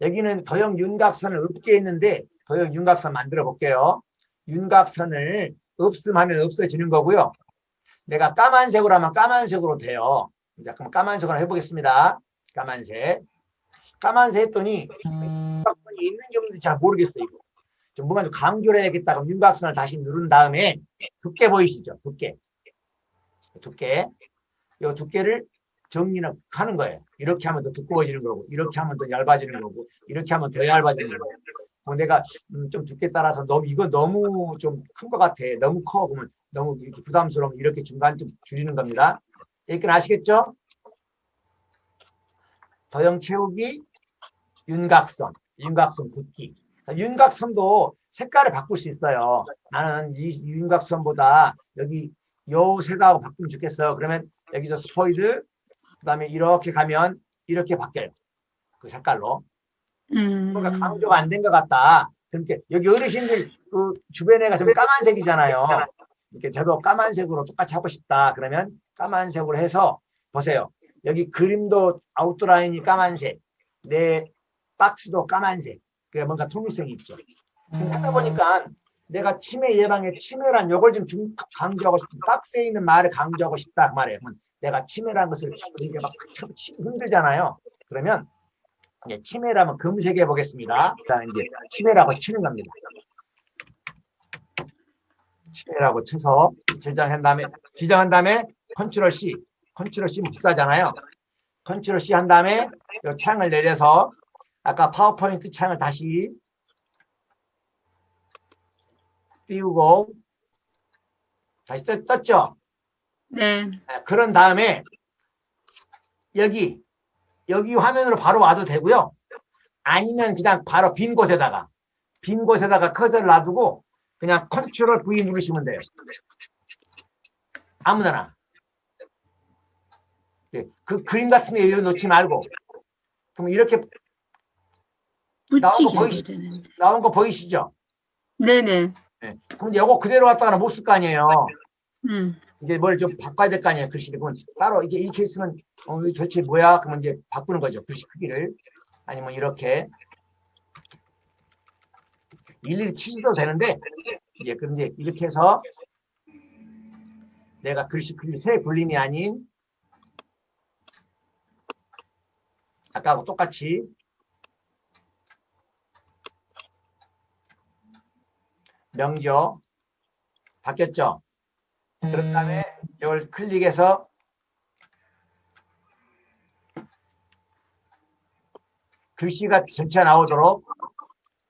여기는 도형 윤곽선을 없게 했는데 도형 윤곽선 만들어 볼게요. 윤곽선을 없음하면 없어지는 거고요. 내가 까만색으로 하면 까만색으로 돼요. 자, 그럼 까만색으로 해보겠습니다. 까만색. 까만색 했더니 윤곽선이 있는지 없는지 잘 모르겠어요. 이거. 좀 뭔가 좀 강조를 해야겠다. 그럼 윤곽선을 다시 누른 다음에 두께 보이시죠? 두께. 두께. 이 두께를 정리는 하는 거예요. 이렇게 하면 더 두꺼워지는 거고, 이렇게 하면 더 얇아지는 거고, 이렇게 하면 더 얇아지는 거고. 뭐 내가 좀 두께 따라서 이건 너무 좀 큰 것 같아. 너무 커. 그러면 너무 이렇게 부담스러우면 이렇게 중간 좀 줄이는 겁니다. 여기까지 아시겠죠? 도형 채우기, 윤곽선, 윤곽선 굵기. 윤곽선도 색깔을 바꿀 수 있어요. 나는 이 윤곽선보다 여기 요 색하고 바꾸면 좋겠어. 그러면 여기서 스포이드, 그 다음에 이렇게 가면 이렇게 바뀌어요. 그 색깔로. 뭔가 강조가 안 된 것 같다. 그러니까 여기 어르신들 그 주변에가 좀 까만색이잖아요. 이렇게 저도 까만색으로 똑같이 하고 싶다. 그러면 까만색으로 해서 보세요. 여기 그림도 아웃라인이 까만색, 내 박스도 까만색. 그게 뭔가 통일성이 있죠. 하다 보니까 내가 치매 예방에 치매란 요걸 좀 강조하고 싶다. 박스에 있는 말을 강조하고 싶다. 그 말이에요. 내가 치매라는 것을 이게 막 힘들잖아요. 그러면 이제 치매라면 검색해 보겠습니다. 일단 이제 치매라고 치는 겁니다. 치매라고 쳐서 지정한 다음에 컨트롤 C 복사잖아요. 컨트롤 C 한 다음에 이 창을 내려서 아까 파워포인트 창을 다시 띄우고 다시 떴죠? 네. 그런 다음에 여기 화면으로 바로 와도 되고요. 아니면 그냥 바로 빈 곳에다가 커서를 놔두고 그냥 컨트롤 V 누르시면 돼요. 아무데나. 그 그림 같은 데 놓지 말고. 그럼 이렇게 나온 거 보이시죠? 네네. 네. 그럼 요거 그대로 갖다가 못 쓸 거 아니에요. 음. 이제 뭘 좀 바꿔야 될 거 아니에요. 글씨를. 그럼 따로 이게 이렇게 있으면 이거 도대체 뭐야? 그러면 이제 바꾸는 거죠. 글씨 크기를. 아니면 이렇게 일일이 치셔도 되는데 그럼 이제 이렇게 해서 내가 글씨 크기 새 굴림이 아닌 아까하고 똑같이 명조 바뀌었죠? 그런 다음에 이걸 클릭해서 글씨가 전체 나오도록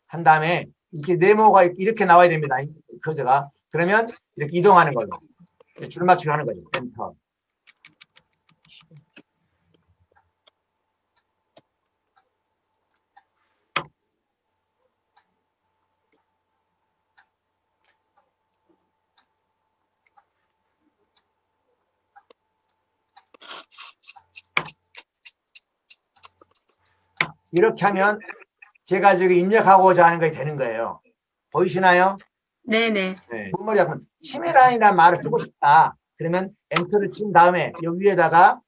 한 다음에 이렇게 네모가 이렇게 나와야 됩니다. 커서가. 그러면 이렇게 이동하는 걸로. 줄 맞추기 하는 거죠. 엔터. 이렇게 하면 제가 저기 입력하고자 하는 게 되는 거예요. 보이시나요? 네네. 네. 뭔 말이야? 그럼 치매란이라는 말을 쓰고 싶다. 그러면 엔터를 친 다음에 여기 위에다가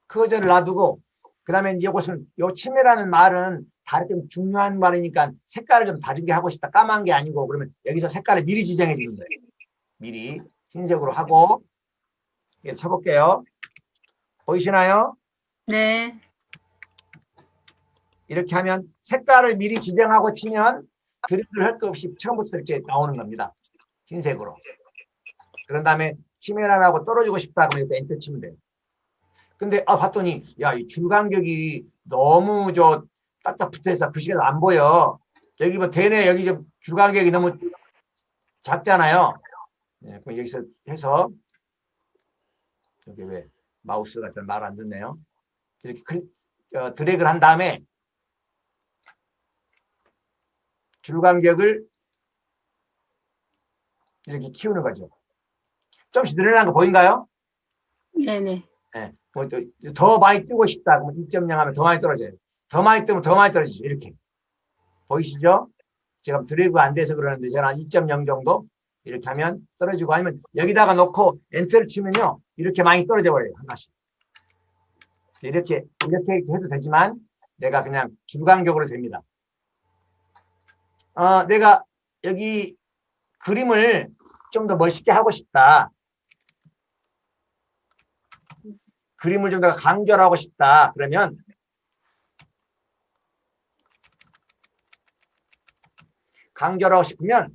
커서를 놔두고 그 다음에 이것은 요 치매라는 말은 다르게 중요한 말이니까 색깔을 좀 다르게 하고 싶다. 까만 게 아니고 그러면 여기서 색깔을 미리 지정해 주는 거예요. 미리 흰색으로 하고 쳐볼게요. 보이시나요? 네. 이렇게 하면 색깔을 미리 지정하고 치면 드래그를 할 거 없이 처음부터 이렇게 나오는 겁니다. 흰색으로. 그런 다음에 치매란하고 떨어지고 싶다 그러면 엔터 치면 돼요. 근데 봤더니 야, 이 줄 간격이 너무 딱딱 붙어있어. 글씨가 안 보여. 여기 뭐 대내 여기 줄 간격이 너무 작잖아요. 네, 그럼 여기서 해서 여기 왜 마우스가 잘 말 안 듣네요. 이렇게 드래그를 한 다음에 줄 간격을 이렇게 키우는 거죠. 좀씩 늘어난 거 보인가요? 네네. 네. 더 많이 뜨고 싶다. 그러면 2.0 하면 더 많이 떨어져요. 더 많이 뜨면 더 많이 떨어지죠. 이렇게. 보이시죠? 제가 드래그 안 돼서 그러는데 제가 한 2.0 정도 이렇게 하면 떨어지고 아니면 여기다가 놓고 엔터를 치면요. 이렇게 많이 떨어져 버려요. 하나씩. 이렇게 해도 되지만 내가 그냥 줄간격으로 됩니다. 내가 여기 그림을 좀 더 멋있게 하고 싶다. 그림을 좀 더 강조를 하고 싶다. 그러면 강조를 하고 싶으면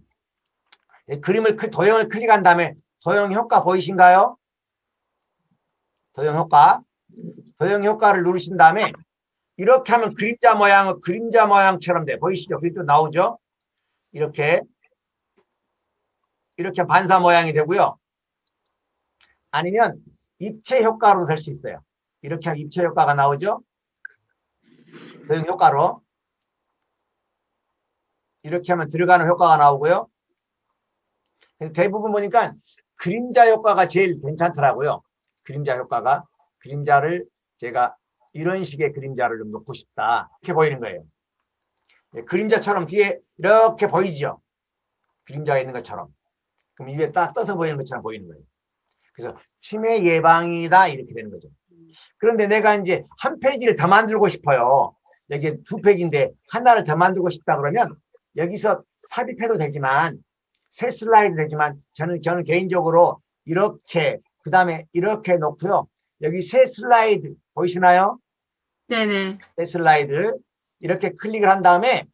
도형을 클릭한 다음에 도형 효과 보이신가요? 도형 효과를 누르신 다음에 이렇게 하면 그림자 모양처럼 돼. 보이시죠? 그게 또 나오죠? 이렇게 반사 모양이 되고요. 아니면 입체 효과로 될 수 있어요. 이렇게 하면 입체 효과가 나오죠? 도형 효과로. 이렇게 하면 들어가는 효과가 나오고요. 대부분 보니까 그림자 효과가 제일 괜찮더라고요. 그림자 효과가. 그림자를 제가 이런 식의 그림자를 좀 넣고 싶다. 이렇게 보이는 거예요. 그림자처럼 뒤에 이렇게 보이죠? 그림자가 있는 것처럼. 그럼 이게 딱 떠서 보이는 것처럼 보이는 거예요. 그래서 치매 예방이다 이렇게 되는 거죠. 그런데 내가 이제 한 페이지를 더 만들고 싶어요. 여기 2페이지인데 하나를 더 만들고 싶다 그러면 여기서 삽입해도 되지만 새 슬라이드 되지만 저는 개인적으로 이렇게 그 다음에 이렇게 놓고요. 여기 새 슬라이드 보이시나요? 네네. 새 슬라이드 이렇게 클릭을 한 다음에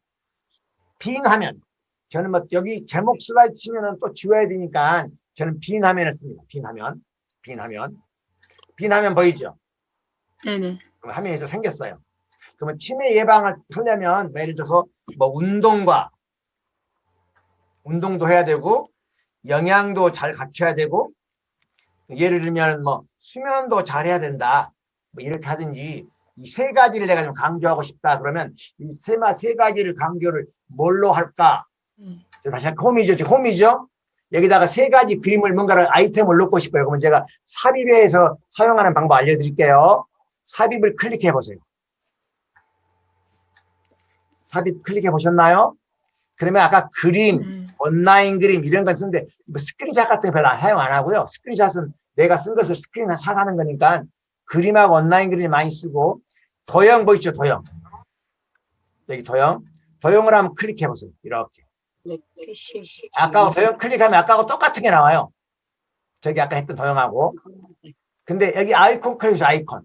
빈 화면 저는 뭐 여기 제목 슬라이드 치면은 또 지워야 되니까 저는 빈 화면을 씁니다. 빈 화면 보이죠? 네네. 그럼 화면이 좀 생겼어요. 그러면 치매 예방을 하려면 예를 들어서 뭐 운동도 해야 되고 영양도 잘 갖춰야 되고 예를 들면 뭐 수면도 잘 해야 된다. 뭐 이렇게 하든지 이 세 가지를 내가 좀 강조하고 싶다. 그러면 이 세 가지를 강조를 뭘로 할까? 다시 홈이죠. 여기다가 세 가지 그림을 뭔가를 아이템을 넣고 싶어요. 그러면 제가 삽입에서 사용하는 방법 알려드릴게요. 삽입을 클릭해 보세요. 삽입 클릭해 보셨나요? 그러면 아까 그림, 온라인 그림 이런 건 쓰는데 뭐 스크린샷 같은 거 별로 사용 안 하고요. 스크린샷은 내가 쓴 것을 스크린샷 하는 거니까 그림하고 온라인 그림 많이 쓰고 도형 보이죠? 도형. 여기 도형을 한번 클릭해 보세요. 이렇게. 아까 도형 클릭하면 아까하고 똑같은 게 나와요. 저기 아까 했던 도형하고. 근데 여기 아이콘 클릭해서 아이콘.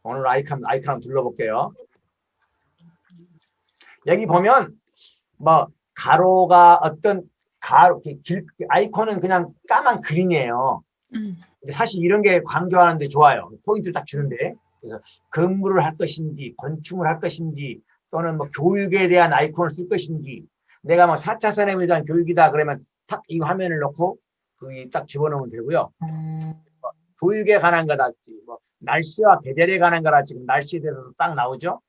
오늘 아이콘 한번 둘러볼게요. 여기 보면 뭐 가로가 어떤 아이콘은 그냥 까만 그림이에요. 사실 이런 게 강조하는데 좋아요. 포인트를 딱 주는데. 그래서 건물을 할 것인지 건축을 할 것인지 또는 뭐 교육에 대한 아이콘을 쓸 것인지 내가 뭐 4차 산업에 대한 교육이다 그러면 딱 이 화면을 놓고 거기 딱 집어넣으면 되고요. 뭐 교육에 관한 거랄지 뭐 날씨와 계절에 관한 거라 지금 날씨에 대해서도 딱 나오죠.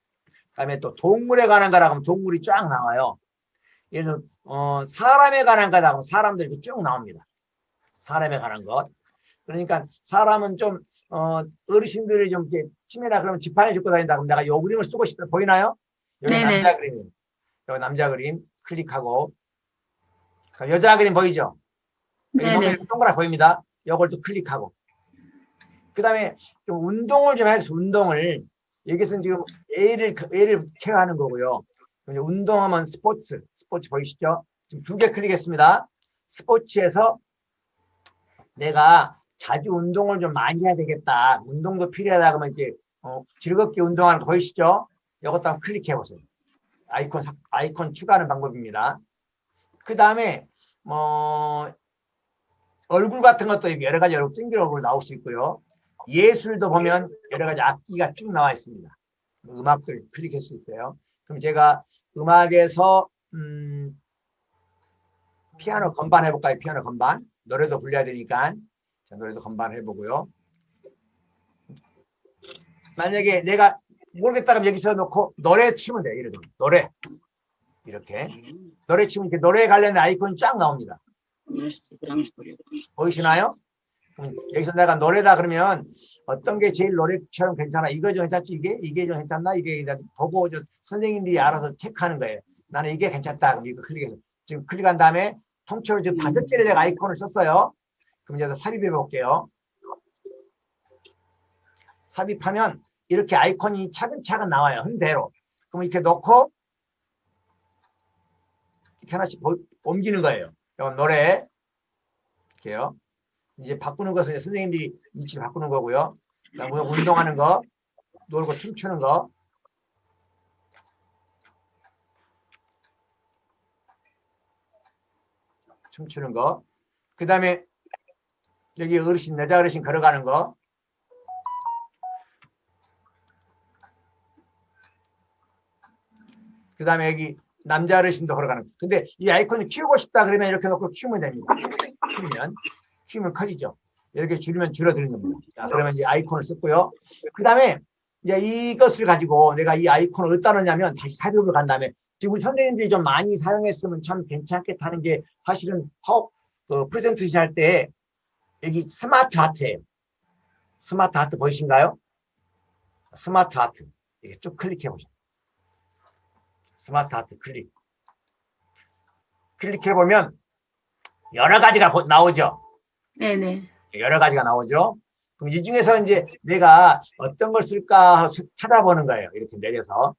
그다음에 또 동물에 관한 거라 하면 동물이 쫙 나와요. 그래서 사람에 관한 거다 하면 사람들이 쭉 나옵니다. 사람에 관한 것. 그러니까 사람은 좀 어르신들이 좀 이렇게 치매다 그러면 지팡이 짚고 다닌다 그럼 내가 요 그림을 쓰고 싶다. 보이나요? 여기 네네. 남자 그림. 여기 남자 그림 클릭하고 여자 그림 보이죠? 여기 네네. 동그랗게 보입니다. 요걸 또 클릭하고 그 다음에 좀 운동을 좀 해서 운동을 여기서는 지금 애를 케어하는 거고요. 운동하면 스포츠 보이시죠? 지금 2개 클릭했습니다. 스포츠에서 내가 자주 운동을 좀 많이 해야 되겠다. 운동도 필요하다 그러면 이제 즐겁게 운동하는 거 보이시죠? 이것도 한번 클릭해 보세요. 아이콘 추가하는 방법입니다. 그 다음에 얼굴 같은 것도 여러 가지 찡그려 얼굴 나올 수 있고요. 예술도 보면 여러 가지 악기가 쭉 나와 있습니다. 음악들 클릭할 수 있어요. 그럼 제가 음악에서 피아노 건반 해볼까요? 피아노 건반. 노래도 불러야 되니까 자, 노래도 건반 해보고요. 만약에 내가 모르겠다 그러면 여기서 놓고 노래 치면 돼요. 예를 들면 노래 이렇게 노래 치면 이렇게 노래에 관련된 아이콘이 쫙 나옵니다. 보이시나요? 여기서 내가 노래다 그러면 어떤 게 제일 노래처럼 괜찮아? 이거 좀 괜찮지? 이게 좀 괜찮나? 이게 보고 선생님들이 알아서 체크하는 거예요. 나는 이게 괜찮다. 그럼 이거 클릭해서 지금 클릭한 다음에 통째로 지금 5개를 내가 아이콘을 썼어요. 그럼 이제 삽입해 볼게요. 삽입하면 이렇게 아이콘이 차근차근 나와요. 흔대로. 그럼 이렇게 놓고 이렇게 하나씩 옮기는 거예요. 이건 노래 이렇게요. 이제 바꾸는 것은 선생님들이 위치를 바꾸는 거고요. 그다음에 운동하는 거, 놀고 춤추는 거. 춤추는 거. 그 다음에 여기 어르신, 여자 어르신 걸어가는 거. 그 다음에 여기 남자 어르신도 걸어가는 거. 근데 이 아이콘을 키우고 싶다 그러면 이렇게 놓고 키우면 됩니다. 키우면 커지죠. 이렇게 줄이면 줄어드는 겁니다. 자, 그러면 이제 아이콘을 썼고요. 그 다음에 이제 이것을 가지고 내가 이 아이콘을 어디다 넣냐면 다시 삽입을 간 다음에 지금 우리 선생님들이 좀 많이 사용했으면 참 괜찮겠다 하는 게 사실은 프레젠테이션 할 때 여기 스마트 아트예요. 스마트 아트 보이신가요? 스마트 아트. 이렇게 쭉 클릭해 보세요. 스마트 아트 클릭해 보면 여러 가지가 나오죠. 네네. 여러 가지가 나오죠. 그럼 이 중에서 이제 내가 어떤 걸 쓸까 찾아보는 거예요. 이렇게 내려서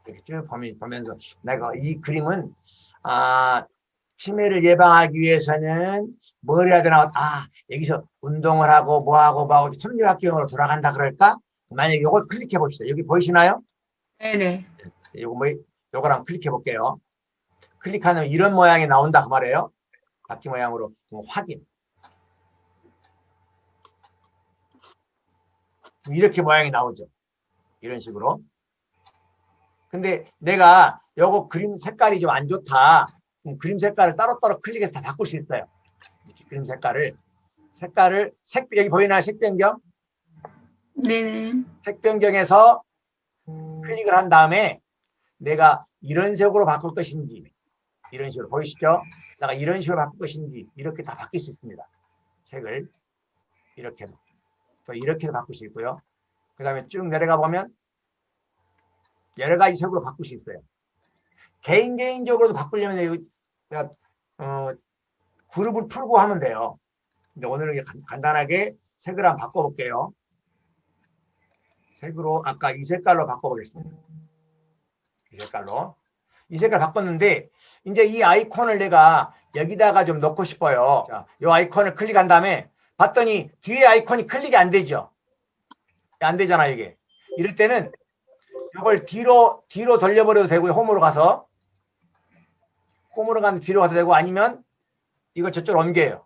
이렇게 쭉 보면서 내가 이 그림은 치매를 예방하기 위해서는 뭘 해야 되나? 여기서 운동을 하고 뭐하고 천리학경으로 돌아간다 그럴까? 만약에 이걸 클릭해 봅시다. 여기 보이시나요? 네네. 요걸 한번 클릭해 볼게요. 클릭하면 이런 모양이 나온다 그 말이에요. 바퀴 모양으로 확인. 이렇게 모양이 나오죠. 이런 식으로. 근데 내가 요거 그림 색깔이 좀 안 좋다. 그림 색깔을 따로따로 클릭해서 다 바꿀 수 있어요. 이렇게 그림 색깔을 여기 보이나요? 색 변경? 네네. 색 변경해서 클릭을 한 다음에 내가 이런 색으로 바꿀 것인지 이런 식으로 보이시죠? 내가 이런 식으로 바꿀 것인지 이렇게 다 바뀔 수 있습니다. 색을 이렇게도 또 이렇게도 바꿀 수 있고요. 그 다음에 쭉 내려가 보면 여러 가지 색으로 바꿀 수 있어요. 개인적으로도 바꾸려면 그룹을 풀고 하면 돼요. 근데 오늘은 간단하게 색을 한번 바꿔볼게요. 색으로 아까 이 색깔로 바꿔보겠습니다. 이 색깔 바꿨는데 이제 이 아이콘을 내가 여기다가 좀 넣고 싶어요. 자, 이 아이콘을 클릭한 다음에 봤더니 뒤에 아이콘이 클릭이 안 되죠. 안 되잖아 이게. 이럴 때는 이걸 뒤로 돌려버려도 되고요. 홈으로 가서 뒤로 가도 되고 아니면 이걸 저쪽으로 옮겨요.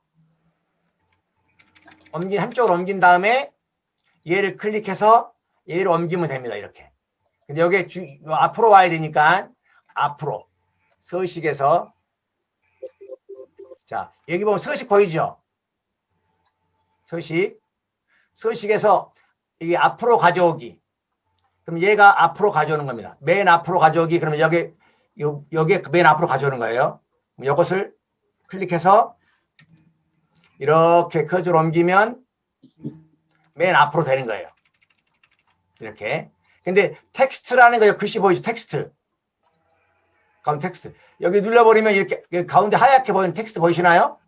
한쪽으로 옮긴 다음에 얘를 클릭해서 얘를 옮기면 됩니다. 이렇게. 근데 여기 앞으로 와야 되니까 앞으로 서식에서 자 여기 보면 서식 보이죠? 서식에서 이게 앞으로 가져오기. 그럼 얘가 앞으로 가져오는 겁니다. 맨 앞으로 가져오기. 그러면 여기에 맨 앞으로 가져오는 거예요. 그럼 이것을 클릭해서 이렇게 커즈를 옮기면 맨 앞으로 되는 거예요. 이렇게. 근데 텍스트라는 거 글씨 보이죠? 텍스트. 가운데 텍스트. 여기 눌러버리면 이렇게 여기 가운데 하얗게 보이는 텍스트 보이시나요?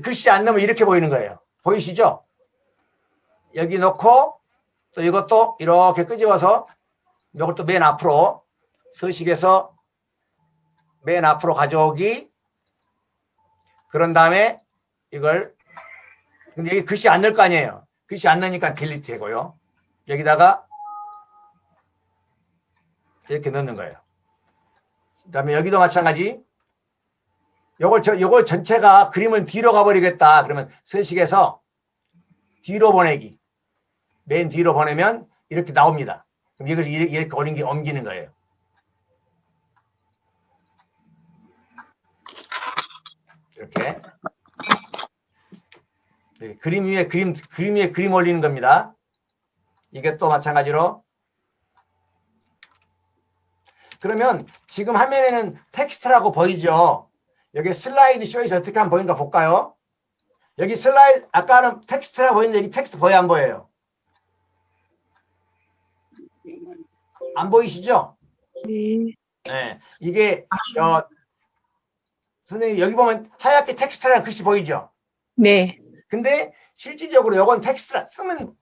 글씨 안 넣으면 이렇게 보이는 거예요. 보이시죠? 여기 놓고 또 이것도 이렇게 끄집어서 이것도 맨 앞으로 서식에서 맨 앞으로 가져오기. 그런 다음에 이걸 근데 여기 글씨 안 넣을 거 아니에요. 글씨 안 넣으니까 딜리트 되고요. 여기다가 이렇게 넣는 거예요. 그 다음에 여기도 마찬가지. 요걸 전체가 그림을 뒤로 가버리겠다. 그러면 서식에서 뒤로 보내기. 맨 뒤로 보내면 이렇게 나옵니다. 그럼 이걸 이렇게 옮기는 거예요. 이렇게. 그림 위에 그림 올리는 겁니다. 이게 또 마찬가지로. 그러면 지금 화면에는 텍스트라고 보이죠? 여기 슬라이드 쇼에서 어떻게 하면 보인가 볼까요? 여기 슬라이드, 아까는 텍스트라고 보이는데 여기 텍스트 보여요, 안 보여요? 안 보이시죠? 네. 이게, 선생님, 여기 보면 하얗게 텍스트라는 글씨 보이죠? 네. 근데 실질적으로 이건 텍스트라 쓰면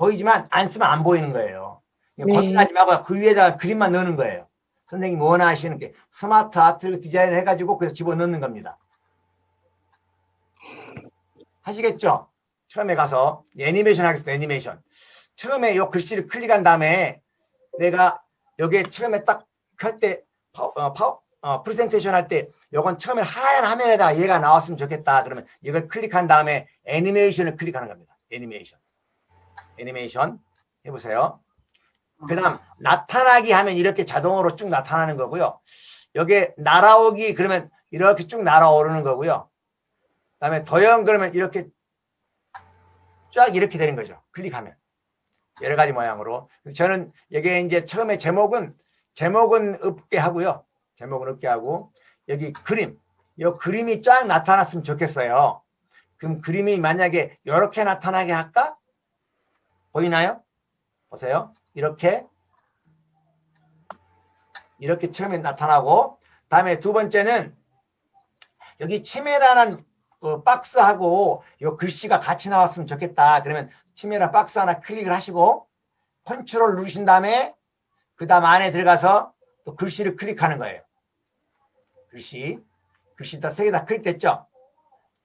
보이지만 안 쓰면 안 보이는 거예요. 네. 고민하지 말고 그 위에다가 그림만 넣는 거예요. 선생님이 원하시는 게 스마트 아트 디자인을 해가지고 그래서 집어넣는 겁니다. 하시겠죠? 처음에 가서 애니메이션 하겠습니다. 애니메이션. 처음에 이 글씨를 클릭한 다음에 내가 여기에 처음에 딱 할 때 프레젠테이션 할 때 이건 처음에 하얀 화면에다가 얘가 나왔으면 좋겠다. 그러면 이걸 클릭한 다음에 애니메이션을 클릭하는 겁니다. 애니메이션 해보세요. 그 다음 나타나기 하면 이렇게 자동으로 쭉 나타나는 거고요. 여기에 날아오기 그러면 이렇게 쭉 날아오르는 거고요. 그 다음에 도형 그러면 이렇게 쫙 이렇게 되는 거죠. 클릭하면 여러 가지 모양으로. 저는 여기에 이제 처음에 제목은 없게 하고요. 제목은 없게 하고 여기 그림, 이 그림이 쫙 나타났으면 좋겠어요. 그럼 그림이 만약에 이렇게 나타나게 할까? 보이나요? 보세요. 이렇게 처음에 나타나고, 다음에 두 번째는 여기 치매라는 박스하고 이 글씨가 같이 나왔으면 좋겠다. 그러면 치매란 박스 하나 클릭을 하시고 컨트롤 누르신 다음에 그 다음 안에 들어가서 또 글씨를 클릭하는 거예요. 글씨 다 세 개 다 클릭됐죠?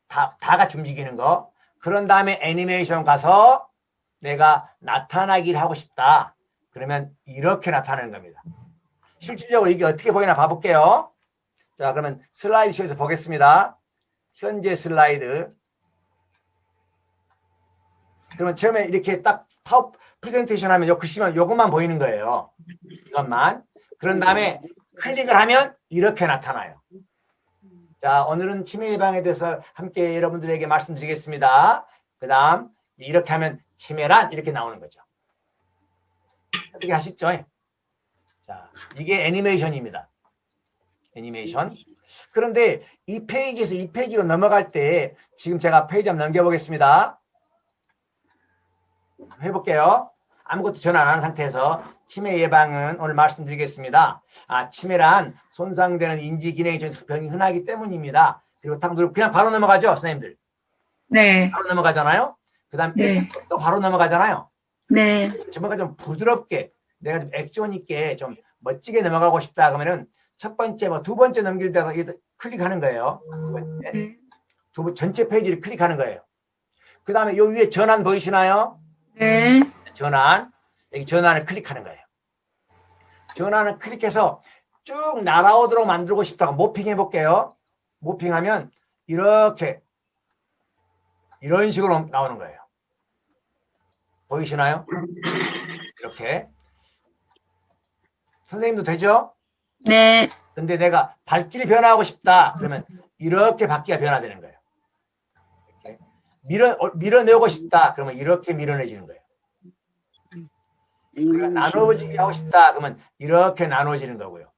다 같이 움직이는 거. 그런 다음에 애니메이션 가서 내가 나타나기를 하고 싶다. 그러면 이렇게 나타나는 겁니다. 실질적으로 이게 어떻게 보이나 봐볼게요. 자, 그러면 슬라이드 쇼에서 보겠습니다. 현재 슬라이드. 그러면 처음에 이렇게 딱 파워 프레젠테이션 하면 요 글씨만 요것만 보이는 거예요. 이것만. 그런 다음에 클릭을 하면 이렇게 나타나요. 자, 오늘은 치매 예방에 대해서 함께 여러분들에게 말씀드리겠습니다. 그 다음 이렇게 하면 치매란 이렇게 나오는 거죠. 어떻게 하시죠? 자, 이게 애니메이션입니다. 애니메이션. 그런데 이 페이지에서 이 페이지로 넘어갈 때 지금 제가 페이지 한번 넘겨보겠습니다. 해볼게요. 아무것도 전환 안 한 상태에서 치매 예방은 오늘 말씀드리겠습니다. 치매란 손상되는 인지 기능이 병이 흔하기 때문입니다. 그리고 딱 누르고 그냥 바로 넘어가죠, 선생님들. 네. 바로 넘어가잖아요. 그 다음 네. 또 바로 넘어가잖아요. 네. 뭔가 좀 부드럽게 내가 좀 액션 있게 좀 멋지게 넘어가고 싶다 그러면은 첫 번째 두 번째 넘길 때가 클릭하는 거예요. 전체 페이지를 클릭하는 거예요. 그 다음에 요 위에 전환 보이시나요? 네. 전환. 여기 전환을 클릭하는 거예요. 전환을 클릭해서 쭉 날아오도록 만들고 싶다고 모핑 해볼게요. 모핑하면 이렇게 이런 식으로 나오는 거예요. 보이시나요? 이렇게. 선생님도 되죠? 네. 근데 내가 발길이 변화하고 싶다 그러면 이렇게 바퀴가 변화되는 거예요. 이렇게. 밀어내고 싶다 그러면 이렇게 밀어내지는 거예요. 나눠지게 하고 싶다 그러면 이렇게 나눠지는 거고요.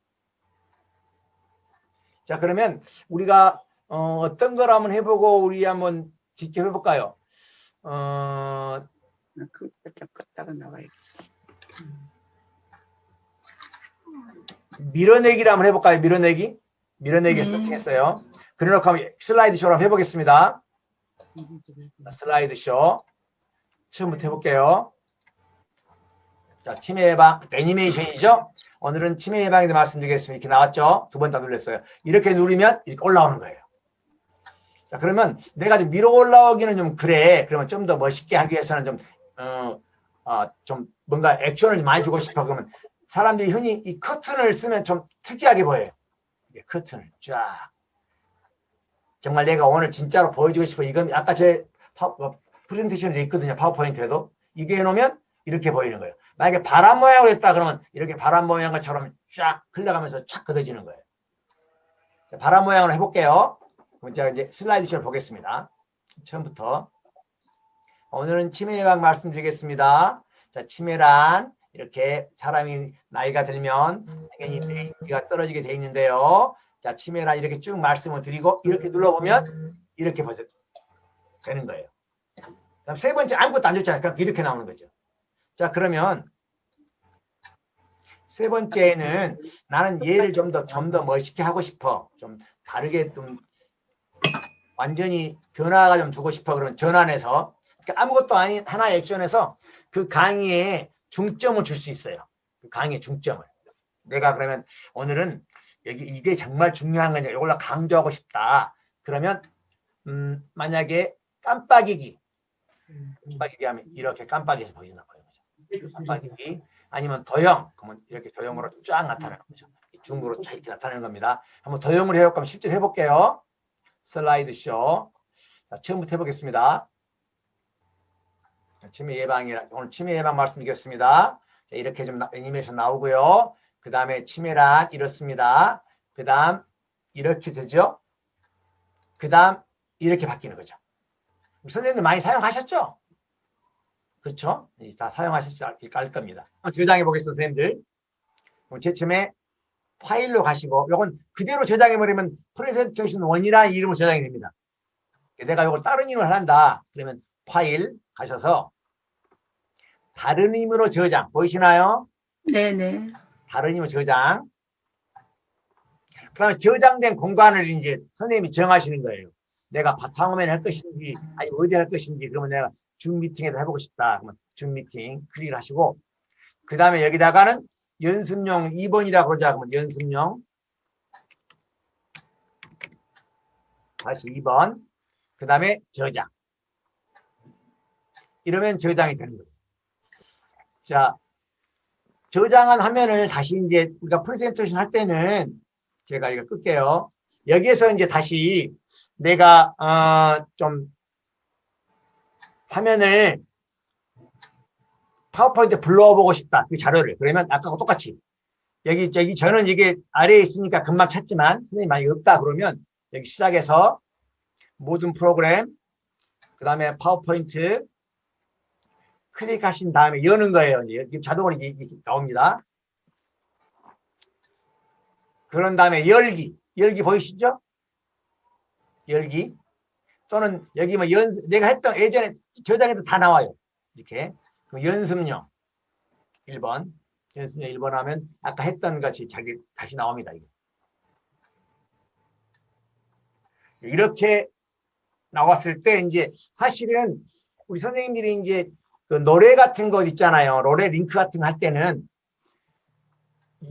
자, 그러면 우리가 어떤 걸 한번 해보고 우리 한번 직접 해볼까요? 껐다가 나와야겠다. 밀어내기를 한번 해볼까요? 밀어내기 세팅했어요. 그래놓고 한번 슬라이드 쇼로 한번 해보겠습니다. 슬라이드 쇼 처음부터 해볼게요. 자, 치매 예방 애니메이션이죠. 오늘은 치매 예방에 대해 말씀드리겠습니다. 이렇게 나왔죠. 두 번 다 눌렀어요. 이렇게 누르면 이렇게 올라오는 거예요. 자, 그러면 내가 좀 밀어 올라오기는 좀 그래. 그러면 좀 더 멋있게 하기 위해서는 좀 뭔가 액션을 많이 주고 싶어. 그러면 사람들이 흔히 이 커튼을 쓰면 좀 특이하게 보여요. 이게 커튼을 쫙. 정말 내가 오늘 진짜로 보여주고 싶어. 이건 아까 제 프레젠테이션에 있거든요. 파워포인트에도. 이게 해놓으면 이렇게 보이는 거예요. 만약에 바람 모양으로 했다 그러면 이렇게 바람 모양처럼 쫙 흘러가면서 착 걷어지는 거예요. 자, 바람 모양으로 해볼게요. 그럼 제가 이제 슬라이드 쇼를 보겠습니다. 처음부터. 오늘은 치매 예방 말씀드리겠습니다. 자, 치매란 이렇게 사람이 나이가 들면 당연히免疫가 떨어지게 돼 있는데요. 자, 치매란 이렇게 쭉 말씀을 드리고 이렇게 눌러보면 이렇게 벌써 되는 거예요. 그다음 세 번째 아무것도 안 줬잖아요. 그러니까 이렇게 나오는 거죠. 자, 그러면 세 번째는 나는 얘를 좀 더 멋있게 하고 싶어. 좀 다르게 좀 완전히 변화가 좀 주고 싶어. 그러면 전환해서 그러니까 아무것도 아닌 하나의 액션에서 그 강의에 중점을 줄 수 있어요. 그 강의에 중점을. 내가 그러면 오늘은 여기 이게 정말 중요한 거냐 이걸로 강조하고 싶다. 그러면 만약에 깜빡이기 하면 이렇게 깜빡이에서 보이나 봐요. 깜빡이기 아니면 도형 그러면 이렇게 도형으로 쫙 나타나는 거죠. 중으로 이렇게 나타나는 겁니다. 한번 도형을 해볼까? 실제로 해볼게요. 슬라이드 쇼. 자, 처음부터 해보겠습니다. 치매 예방이라 오늘 치매 예방 말씀드리겠습니다. 자, 이렇게 좀 애니메이션 나오고요. 그 다음에 치매란 이렇습니다. 그 다음 이렇게 되죠. 그 다음 이렇게 바뀌는 거죠. 선생님들 많이 사용하셨죠? 그렇죠? 다 사용하실 겁니다. 저장해 보겠습니다, 선생님들. 제쯤에 파일로 가시고 이건 그대로 저장해 버리면 프레젠테이션 1이라는 이름으로 저장이 됩니다. 내가 이걸 다른 이름으로 한다. 그러면 파일 가셔서 다른 이름으로 저장 보이시나요? 네네. 다른 이름으로 저장. 그다음에 저장된 공간을 이제 선생님이 정하시는 거예요. 내가 바탕화면에 할 것인지 아니 어디 할 것인지 그러면 내가 줌 미팅에서 해보고 싶다. 그러면 줌 미팅 클릭을 하시고 그 다음에 여기다가는 연습용 2번이라고 그러자. 그러면 연습용 다시 2번 그 다음에 저장 이러면 저장이 되는 거예요. 자, 저장한 화면을 다시 이제 우리가 프레젠테이션 할 때는 제가 이거 끌게요. 여기에서 이제 다시 내가 좀 화면을 파워포인트 불러보고 싶다. 그 자료를. 그러면 아까하고 똑같이 여기 저는 이게 아래에 있으니까 금방 찾지만 선생님 만약에 없다 그러면 여기 시작해서 모든 프로그램 그 다음에 파워포인트 클릭하신 다음에 여는 거예요. 이제 자동으로 이게 나옵니다. 그런 다음에 열기 보이시죠? 열기 또는 여기 뭐 내가 했던 예전에 저장해도 다 나와요. 이렇게 그럼 연습용 1번 연습용 1번 하면 아까 했던 것이 다시 나옵니다. 이렇게 나왔을 때 이제 사실은 우리 선생님들이 이제 그 노래 같은 것 있잖아요. 노래 링크 같은 거 할 때는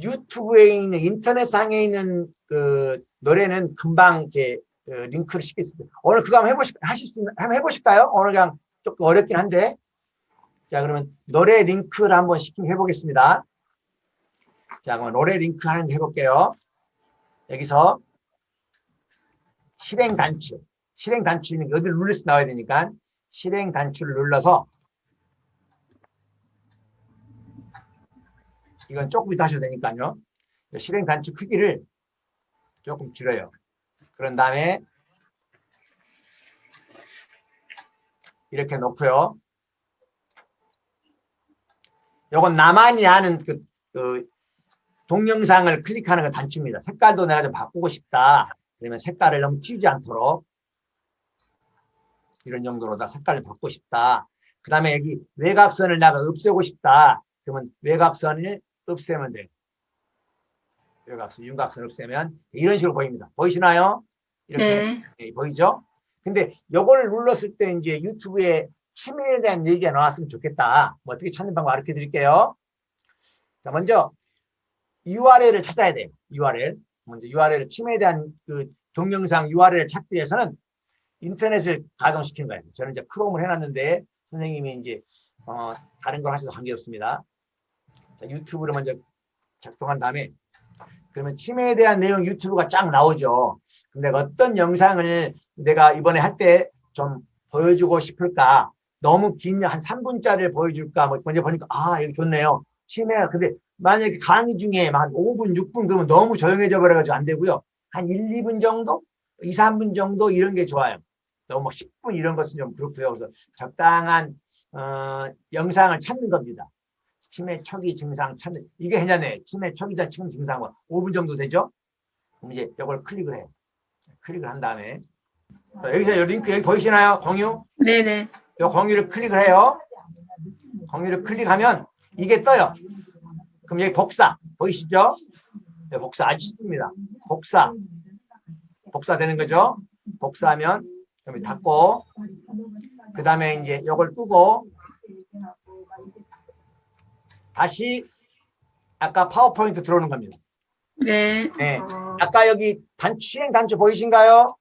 유튜브에 있는 인터넷상에 있는 그 노래는 금방 이렇게 링크를 시킬 수 있어요. 오늘 그거 한번 한번 해보실까요? 오늘 그냥 조금 어렵긴 한데. 자, 그러면 노래 링크를 한번 해보겠습니다. 자, 그럼 노래 링크 하는 거 해볼게요. 여기서 실행 단추. 실행 단추는 여기를 눌러서 나와야 되니까 실행 단추를 눌러서 이건 조금 이따 하셔도 되니까요. 실행 단추 크기를 조금 줄여요. 그런 다음에 이렇게 놓고요. 요건 나만이 아는 그 동영상을 클릭하는 건 단추입니다. 색깔도 내가 좀 바꾸고 싶다. 그러면 색깔을 너무 튀지 않도록 이런 정도로 다 색깔을 바꾸고 싶다. 그 다음에 여기 외곽선을 내가 없애고 싶다. 그러면 외곽선을 없애면 돼요. 외곽선, 윤곽선 없애면 이런 식으로 보입니다. 보이시나요? 이렇게 네, 보이죠? 근데 요걸 눌렀을 때 이제 유튜브에 치매에 대한 얘기가 나왔으면 좋겠다. 뭐 어떻게 찾는 방법 알려 드릴게요. 자, 먼저 URL을 찾아야 돼요. URL. 먼저 URL을 치매에 대한 그 동영상 URL을 찾기 위해서는 인터넷을 가동시킨 거예요. 저는 이제 크롬을 해놨는데 선생님이 이제 다른 걸 하셔도 관계없습니다. 자, 유튜브를 먼저 작동한 다음에 그러면 치매에 대한 내용 유튜브가 쫙 나오죠. 그럼 내가 어떤 영상을 내가 이번에 할 때 좀 보여주고 싶을까? 너무 긴 한 3분짜리를 보여줄까? 뭐 먼저 보니까 여기 좋네요. 치매가 근데 만약에 강의 중에 한 5분, 6분 그러면 너무 조용해져 버려가지고 안 되고요. 한 1, 2분 정도? 2, 3분 정도 이런 게 좋아요. 너무 10분 이런 것은 좀 그렇고요. 그래서 적당한 영상을 찾는 겁니다. 치매 초기 증상 찾는 이게 괜찮네. 치매 초기자 증상은 5분 정도 되죠? 그럼 이제 이걸 클릭을 해요. 클릭을 한 다음에 여기서 이 링크 여기 보이시나요? 공유? 네네. 이 공유를 클릭을 해요. 공유를 클릭하면 이게 떠요. 그럼 여기 복사 보이시죠? 네, 복사 아주 쉽습니다. 복사 되는 거죠? 복사하면 여기 닫고 그 다음에 이제 이걸 끄고 다시 아까 파워포인트 들어오는 겁니다. 네. 네. 아까 여기 실행 단추 보이신가요?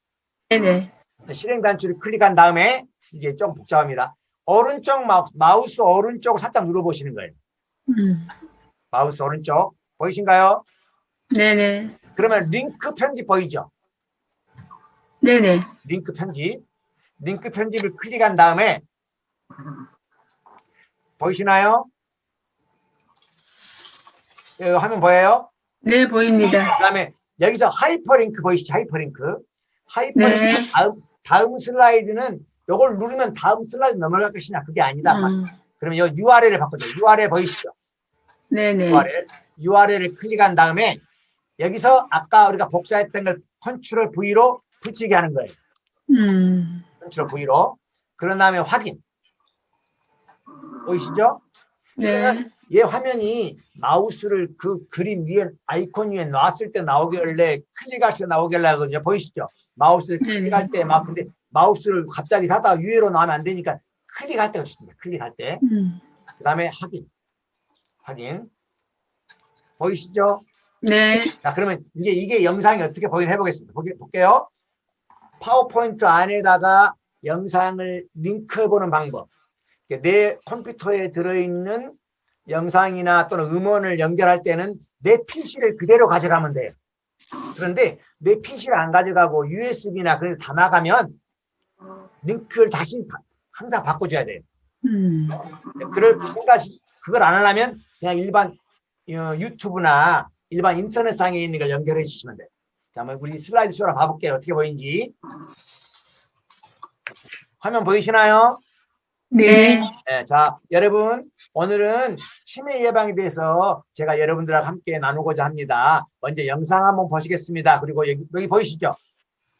네네. 실행 단추를 클릭한 다음에 이제 좀 복잡합니다. 오른쪽 마우스 오른쪽을 살짝 눌러보시는 거예요. 마우스 오른쪽 보이신가요? 네네. 그러면 링크 편집 보이죠? 네네. 링크 편집을 클릭한 다음에 보이시나요? 여기 화면 보여요? 네, 보입니다. 그 다음에 여기서 하이퍼링크 보이시죠? 하이퍼링크 네. 다음 슬라이드는 이걸 누르면 다음 슬라이드 넘어갈 것이냐 그게 아니다. 음. 그러면 이 URL을 바꿔줘. URL 보이시죠? 네네. URL을 클릭한 다음에 여기서 아까 우리가 복사했던 걸 컨트롤 V로 붙이게 하는 거예요. 컨트롤 V로. 그런 다음에 확인. 보이시죠? 네. 얘 화면이 마우스를 그 그림 위에 아이콘 위에 놨을 때 나오길래 클릭할 때 나오길래 하거든요. 보이시죠? 마우스를 클릭할 때 막 근데 마우스를 갑자기 닫아 위로 나오면 안 되니까 클릭할 때가 좋습니다. 클릭할 때. 그 다음에 확인. 보이시죠? 네. 자, 그러면 이제 이게 영상이 어떻게 보이나 해보겠습니다. 볼게요. 파워포인트 안에다가 영상을 링크해보는 방법. 내 컴퓨터에 들어있는 영상이나 또는 음원을 연결할 때는 내 PC를 그대로 가져가면 돼요. 그런데 내 PC를 안 가져가고 USB나 그런 데 담아가면 링크를 다시 항상 바꿔줘야 돼요. 그걸 안 하려면 그냥 일반 유튜브나 일반 인터넷상에 있는 걸 연결해 주시면 돼요. 자, 한번 우리 슬라이드 쇼로 봐볼게요. 어떻게 보이는지. 화면 보이시나요? 네. 네, 자, 여러분, 오늘은 치매 예방에 대해서 제가 여러분들하고 함께 나누고자 합니다. 먼저 영상 한번 보시겠습니다. 그리고 여기 보이시죠?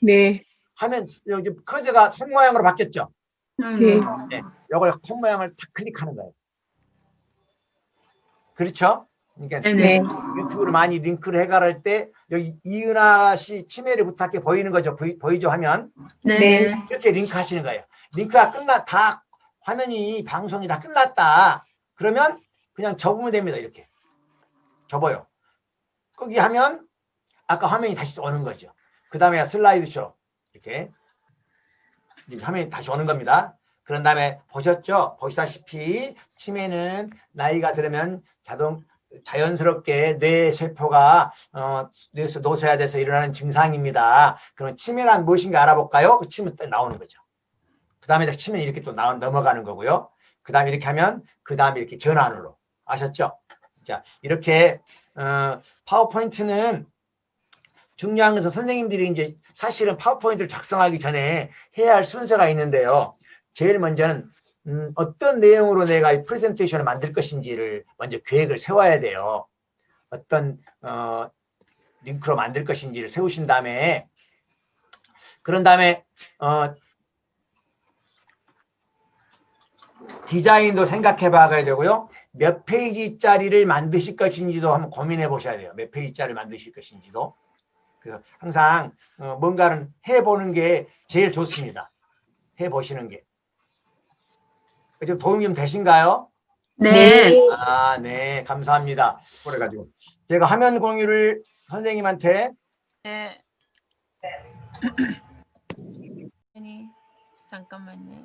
네. 화면, 여기 커서가 손 모양으로 바뀌었죠? 네. 네, 이걸 손 모양을 탁 클릭하는 거예요. 그렇죠? 그러니까 네네. 유튜브를 많이 링크를 해갈 때 여기 이은하 씨 치매를 부탁해 보이는 거죠? 보이죠? 화면? 네네. 이렇게 링크 하시는 거예요. 링크가 화면이 방송이 다 끝났다. 그러면 그냥 접으면 됩니다. 이렇게. 접어요. 거기 하면 아까 화면이 다시 오는 거죠. 그 다음에 슬라이드쇼. 이렇게 화면이 다시 오는 겁니다. 그런 다음에 보셨죠? 보시다시피 치매는 나이가 들으면 자연스럽게 뇌세포가 뇌에서 노쇠화돼서 일어나는 증상입니다. 그럼 치매란 무엇인가 알아볼까요? 그 치매 딱 나오는 거죠. 그 다음에 치면 이렇게 또 넘어가는 거고요. 그 다음에 이렇게 하면 그 다음에 이렇게 전환으로 아셨죠? 자, 이렇게 파워포인트는 중요한 것은 선생님들이 이제 사실은 파워포인트를 작성하기 전에 해야 할 순서가 있는데요. 제일 먼저는 어떤 내용으로 내가 이 프레젠테이션을 만들 것인지를 먼저 계획을 세워야 돼요. 어떤 링크로 만들 것인지를 세우신 다음에 그런 다음에 디자인도 생각해 봐야 되고요. 몇 페이지짜리를 만드실 것인지도 한번 고민해 보셔야 돼요. 몇 페이지짜리를 만드실 것인지도. 그래서 항상 뭔가를 해보는 게 제일 좋습니다. 해보시는 게. 좀 도움이 좀 되신가요? 네. 아, 네. 감사합니다. 그래가지고 제가 화면 공유를 선생님한테 네. 아니, 잠깐만요.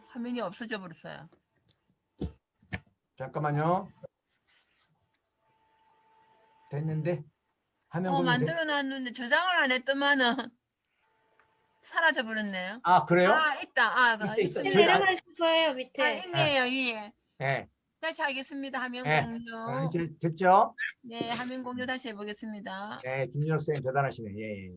화면이 없어져 버렸어요. 잠깐만요. 됐는데 화면 공유 만들어 놨는데 저장을 안 했더만은 사라져 버렸네요. 아, 그래요? 아, 있다. 있어. 있습니다. 내려가실 거예요, 밑에. 아, 있네요, 위에. 네. 다시 하겠습니다. 화면 네. 공유. 됐죠? 네, 화면 공유 다시 해보겠습니다. 네, 김준호 선생님 대단하시네. 예, 예.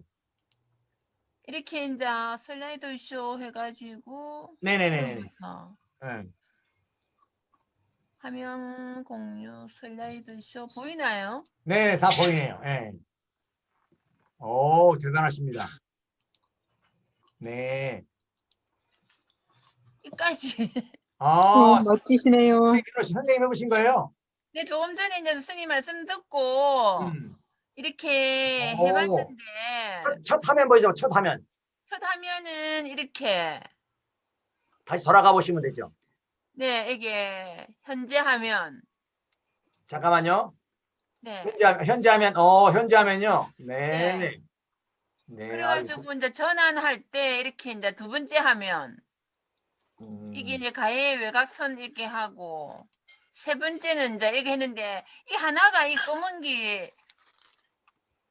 이렇게 이제 슬라이드 쇼 해가지고 네네네. 처음부터 네. 화면 공유 슬라이드 쇼 보이나요? 네, 다 보이네요. 네. 오, 대단하십니다. 네. 여기까지. 멋지시네요. 선생님 해보신 거예요? 네, 조금 전에 이제 스님 말씀 듣고 이렇게 오. 해봤는데 첫 화면 보이죠? 첫 화면. 첫 화면은 이렇게 다시 돌아가 보시면 되죠. 네, 이게 현재 화면. 잠깐만요. 네. 현재 화면요. 네. 네. 네. 그래가지고 이제 전환할 때 이렇게 이제 두 번째 화면. 이게 이제 가해 외곽선 이렇게 하고 세 번째는 이제 이렇게 했는데 이 하나가 이 검은 게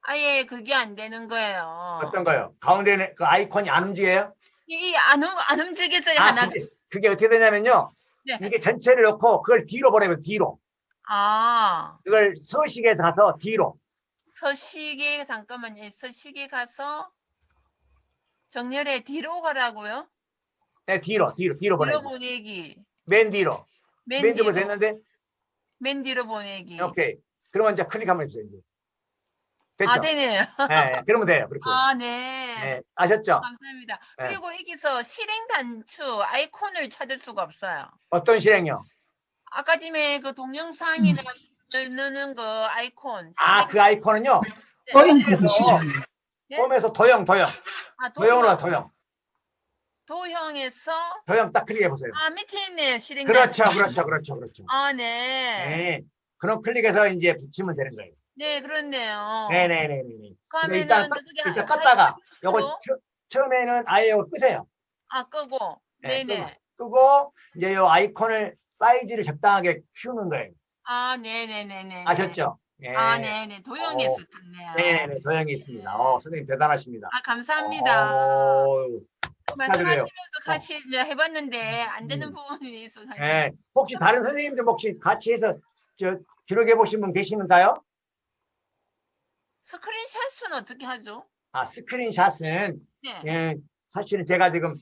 아예 그게 안 되는 거예요. 어떤 거요? 가운데 그 아이콘이 안 움직여요? 안 움직였어요, 아, 하나가. 그게 어떻게 되냐면요. 네. 이게 전체를 놓고 그걸 뒤로 보내면 뒤로. 아, 그걸 서식에서 가서 뒤로. 서식에 잠깐만요. 서식에 가서 정렬에 뒤로 가라고요? 네, 뒤로 뒤로 보내고. 보내기. 맨 뒤로. 맨 맨 뒤로 뒤로. 됐는데, 맨 뒤로 보내기. 오케이. 그러면 이제 클릭 한번 해주세요. 이제. 됐죠? 아, 되네요. 네, 그러면 돼요. 그렇게. 아, 네. 네, 아셨죠? 감사합니다. 네. 그리고 여기서 실행 단추 아이콘을 찾을 수가 없어요. 어떤 실행요? 아까 전에 그 동영상이나 넣는 거 아이콘. 아, 그 아이콘은요. 네. 네? 홈에서 도형. 아, 도형으로 와, 도형. 도형에서 도형 딱 클릭해 보세요. 아, 밑에 있네요. 실행 그렇죠. 단추. 아, 네. 네. 그럼 클릭해서 이제 붙이면 되는 거예요. 네, 그렇네요. 네네네네. 그러면은 일단 껐다가 요거 처음에는 아예 요거 끄세요. 아, 끄고. 네, 네네. 끄고 이제 요 아이콘을 사이즈를 적당하게 키우는 거예요. 아, 네네네네. 아셨죠? 네. 아, 네네. 도형에서 탔네요. 네네, 도형이 있습니다. 선생님 대단하십니다. 아, 감사합니다. 축하드려요. 말씀하시면서 같이 이제 해봤는데 안 되는 부분이 있어서. 네. 혹시 다른 선생님들 혹시 같이 해서 기록해 보신 분 계시는가요? 스크린샷은 어떻게 하죠? 아, 스크린샷은 네. 예, 사실은 제가 지금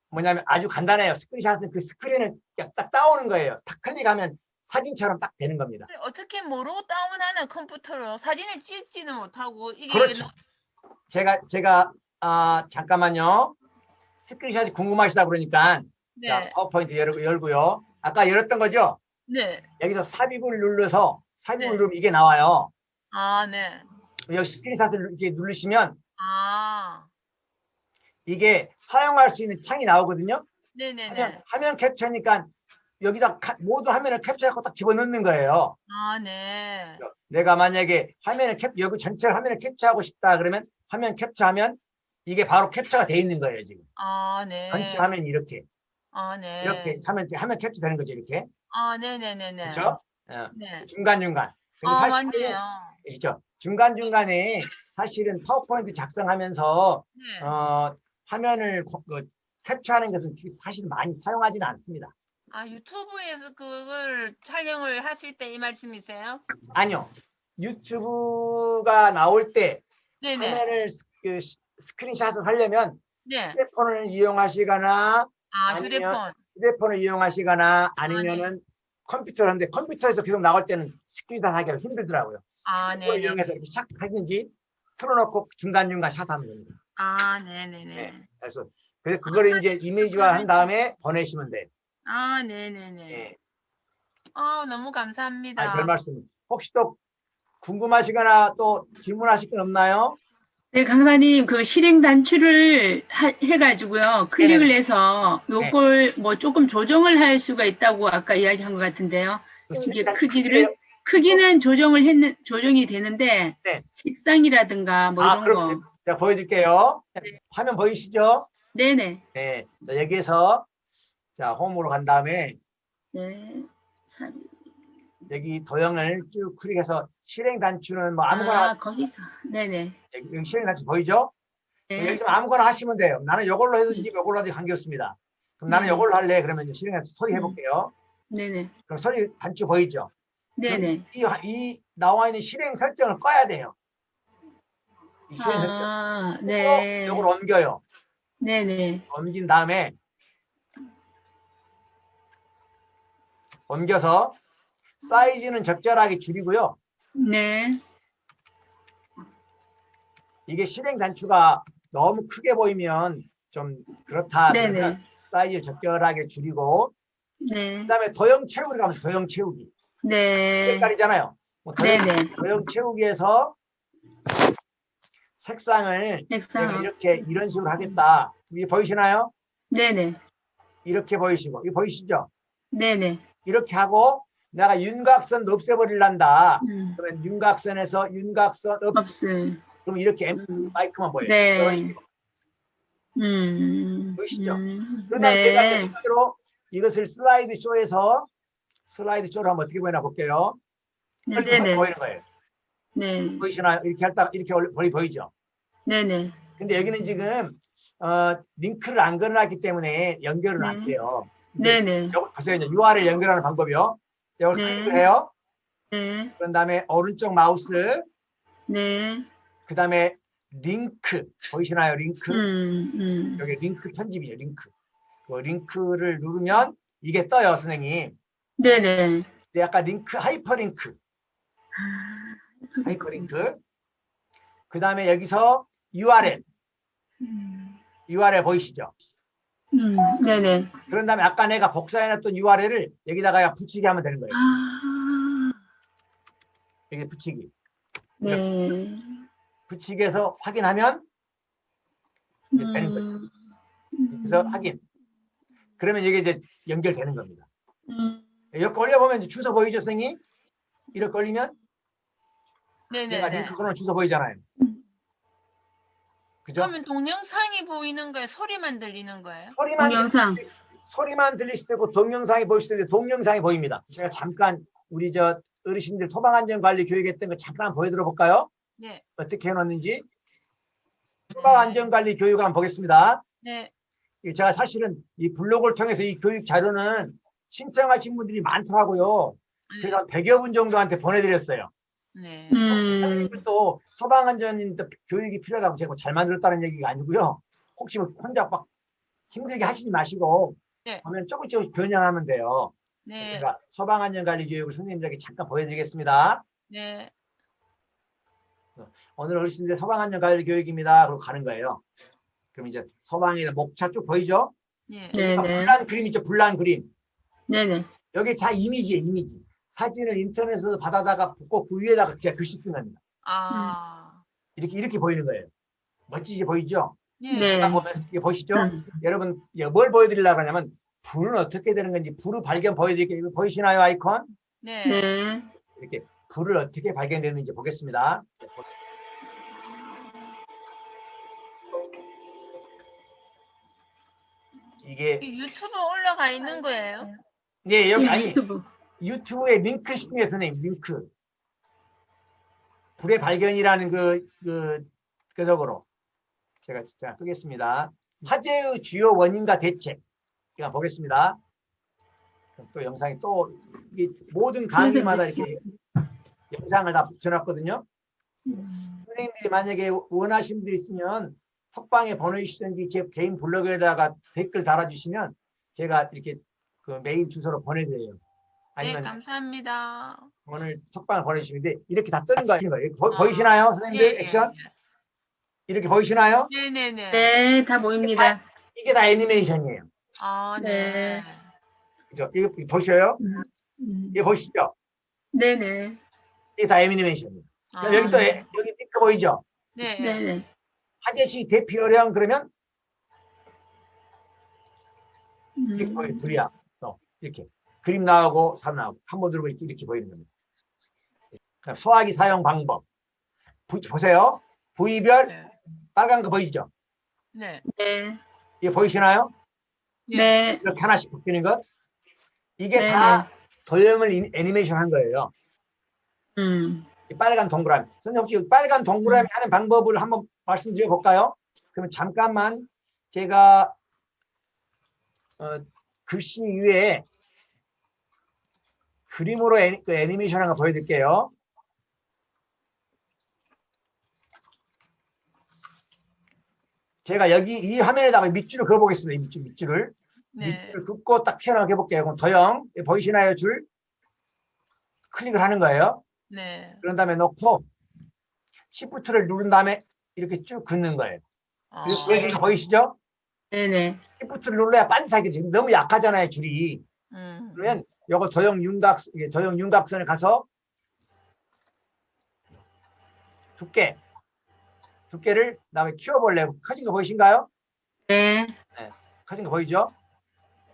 뭐냐면 아주 간단해요. 스크린샷은 그 스크린을 그냥 딱 따오는 거예요. 딱 클릭하면 사진처럼 딱 되는 겁니다. 어떻게 뭐로 다운하는 컴퓨터로 사진을 찍지는 못하고 이게 그렇죠. 제가 잠깐만요. 스크린샷이 궁금하시다 그러니까 네. 자, 파워포인트 열고요. 아까 열었던 거죠? 네. 여기서 삽입을 눌러서 삽입을 네. 누르면 이게 나와요. 아, 네. 여기 스크린샷을 이렇게 누르시면 아. 이게 사용할 수 있는 창이 나오거든요. 네네네. 화면 캡처니까 여기다 모든 화면을 캡처하고 딱 집어넣는 거예요. 아, 네. 내가 만약에 여기 전체 화면을 캡처하고 싶다 그러면 화면 캡처하면 이게 바로 캡처가 돼 있는 거예요, 지금. 아, 네. 전체 화면이 이렇게. 아, 네. 이렇게 화면 캡처되는 거죠, 이렇게. 아, 네네네네. 그렇죠? 네. 중간중간. 근데 아, 사실은 맞네요. 그렇죠. 중간중간에 사실은 파워포인트 작성하면서 네. 화면을 캡처하는 것은 사실 많이 사용하지는 않습니다. 아, 유튜브에서 그걸 촬영을 하실 때 이 말씀이세요? 아니요. 유튜브가 나올 때 네네. 화면을 스크린샷을 하려면 네. 휴대폰을 이용하시거나 아, 아니면 휴대폰. 휴대폰을 이용하시거나 아니면은 컴퓨터를 하는데 컴퓨터에서 계속 나올 때는 스크린샷 하기가 힘들더라고요. 아, 휴대폰을 네네. 이용해서 이렇게 샷 하든지 틀어놓고 중간중간 샷하면 됩니다. 아, 네네네. 네. 그래서 그거를 이제 이미지화 한 다음에 보내시면 돼요. 아, 네네네. 네. 아, 너무 감사합니다. 별 말씀. 혹시 또 궁금하시거나 또 질문하실 건 없나요? 네, 강사님, 그 실행 단추를 해가지고요. 클릭을 해서 요걸 뭐 조금 조정을 할 수가 있다고 아까 이야기한 것 같은데요. 이게 크기는 조정이 되는데, 네. 색상이라든가 뭐 이런 그럼 거. 제가 보여드릴게요. 네. 화면 보이시죠? 네네. 네. 자, 여기에서 자, 홈으로 간 다음에 네. 여기 도형을 쭉 클릭해서 실행 단추는 뭐 아무거나 거기서. 네네. 여기 실행 단추 보이죠? 네. 여기서 아무거나 하시면 돼요. 나는 이걸로 해든지 이걸로 하든지 관계없습니다. 그럼 나는 이걸로 할래. 그러면 이제 실행 단추 소리 해볼게요. 네네. 그럼 소리 단추 보이죠? 네네. 이 나와 있는 실행 설정을 꺼야 돼요. 이 실행 설정. 네. 이걸 옮겨요. 네네. 옮긴 다음에 옮겨서 사이즈는 적절하게 줄이고요. 네. 이게 실행 단추가 너무 크게 보이면 좀 그렇다. 네네. 그러면 사이즈를 적절하게 줄이고 네. 그다음에 도형 채우기 가면 도형 채우기. 네. 색깔이잖아요. 뭐 네네. 도형 채우기에서 색상을 내가 이렇게 이런 식으로 하겠다. 이게 보이시나요? 네네. 이렇게 보이시고, 이거 보이시죠? 네네. 이렇게 하고 내가 윤곽선 없애버릴란다. 음. 그러면 윤곽선에서 윤곽선 없. 없을. 그럼 이렇게 마이크만 보여요. 네. 보이시죠? 그다음 제가 네. 실제로 이것을 슬라이드 쇼에서 슬라이드 쇼를 한번 어떻게 보이나 볼게요. 이렇게 네네. 보이는 거예요. 네. 보이시나요? 이렇게 할다 이렇게 보이죠? 네네. 근데 여기는 지금 링크를 안 걸어놨기 때문에 연결은 안 네. 돼요. 네네. 보세요. URL 연결하는 방법이요. 여기 네. 클릭을 해요. 네. 그런 다음에 오른쪽 마우스, 네. 그 다음에 링크 보이시나요? 링크. 음. 여기 링크 편집이에요. 링크. 그 링크를 누르면 이게 떠요, 선생님. 네네. 근데 아까 링크, 하이퍼링크. 하이퍼링크. 그 다음에 여기서 URL. URL 보이시죠? 네네. 그런 다음에 아까 내가 복사해놨던 URL을 여기다가 붙이게 하면 되는 거예요. 아, 여기 붙이기. 네. 붙이기 해서 확인하면 이제 되는 거죠. 그래서 확인. 그러면 이게 이제 연결되는 겁니다. 이렇게 올려보면 이제 주소 보이죠, 선생님? 이렇게 올리면 내가 네네네. 링크 걸어놓은 주소 보이잖아요. 그죠? 그러면 동영상이 보이는 거예요? 소리만 들리는 거예요? 동영상. 소리만 들릴 수도 있고 동영상이 보일 수도 있는데 동영상이 보입니다. 제가 잠깐 우리 저 어르신들 소방안전관리 교육했던 거 잠깐 보여드려 볼까요? 네. 어떻게 해놨는지. 소방안전관리 교육을 한번 보겠습니다. 네. 제가 사실은 이 블로그를 통해서 이 교육 자료는 신청하신 분들이 많더라고요. 그래서 한 100여 분 정도한테 보내드렸어요. 네. 또 소방안전 교육이 필요하다고 제가 잘 만들었다는 얘기가 아니고요. 혹시 뭐 혼자 막 힘들게 하시지 마시고 네. 보면 조금씩 변형하면 돼요. 네. 제가 소방안전관리 교육을 선생님들에게 잠깐 보여드리겠습니다. 네. 오늘 어르신들 소방안전관리 교육입니다. 그러고 가는 거예요. 그럼 이제 소방이나 목차 쭉 보이죠? 네. 네네. 불난 그림 있죠? 불난 그림. 네네. 여기 다 이미지예요. 이미지. 사진을 인터넷에서 받아다가 꼭 그 위에다가 그냥 글씨 쓰는 겁니다. 아. 이렇게 보이는 거예요. 멋지게 보이죠? 네. 네. 보면 이거 보시죠? 여러분 이제 뭘 보여드리려고 하냐면 불은 어떻게 되는 건지 불의 발견 보여드릴게요. 이거 보이시나요? 아이콘? 네. 네. 이렇게 불을 어떻게 발견되는지 보겠습니다. 이게 유튜브 올라가 있는 거예요? 네, 여기 아니 유튜브. 유튜브에 링크 시키겠어요, 선생님. 링크. 불의 발견이라는 그적으로 제가 끄겠습니다. 화재의 주요 원인과 대책. 제가 보겠습니다. 또 영상이 또 모든 강의마다 이렇게 영상을 다 붙여놨거든요. 선생님들이 만약에 원하시는 분들이 있으면 톡방에 보내주시든지 제 개인 블로그에다가 댓글 달아주시면 제가 이렇게 그 메일 주소로 보내드려요. 네, 아니면 감사합니다. 오늘 톡방을 보내주시는데 이렇게 다 뜨는 거예요. 아, 보이시나요, 선생님들? 예, 액션? 예. 이렇게 보이시나요? 네네네. 네, 다 보입니다. 이게 다 애니메이션이에요. 아, 네. 네. 그죠? 이거 보셔요? 이거 보시죠? 네네. 이게 다 애니메이션이에요. 아, 여기 또 네. 여기 핑크 보이죠? 네. 네네. 화재시 대피 요령 그러면 이렇게 보여요. 둘이야. 이렇게 그림 나오고 사람 나오고 한 번 누르고 이렇게 보이는 겁니다. 그럼 소화기 사용 방법 보세요. 부위별 네. 빨간 거 보이죠? 네. 네. 이게 보이시나요? 네. 이렇게 하나씩 바뀌는 것. 이게 네, 다 도형을 애니메이션 한 거예요. 이 빨간 동그라미. 선생님 혹시 빨간 동그라미 하는 방법을 한번 말씀드려 볼까요? 그러면 잠깐만 제가 글씨 위에 그림으로 애니메이션 한 거 보여드릴게요. 제가 여기 이 화면에다가 밑줄을 그어보겠습니다. 이 밑줄을. 네. 밑줄을 긋고 딱 튀어나오게 해볼게요. 그럼 도형 보이시나요? 줄 클릭을 하는 거예요. 네. 그런 다음에 놓고 Shift를 누른 다음에 이렇게 쭉 긋는 거예요. 아, 보이시는 거 보이시죠? 네네. Shift를 눌러야 반듯하게 지금 너무 약하잖아요, 줄이. 그러면 요거 도형 윤곽선에 가서 두께를 그다음에 키워볼래요. 커진 거 보이신가요? 네. 커진 거 보이죠?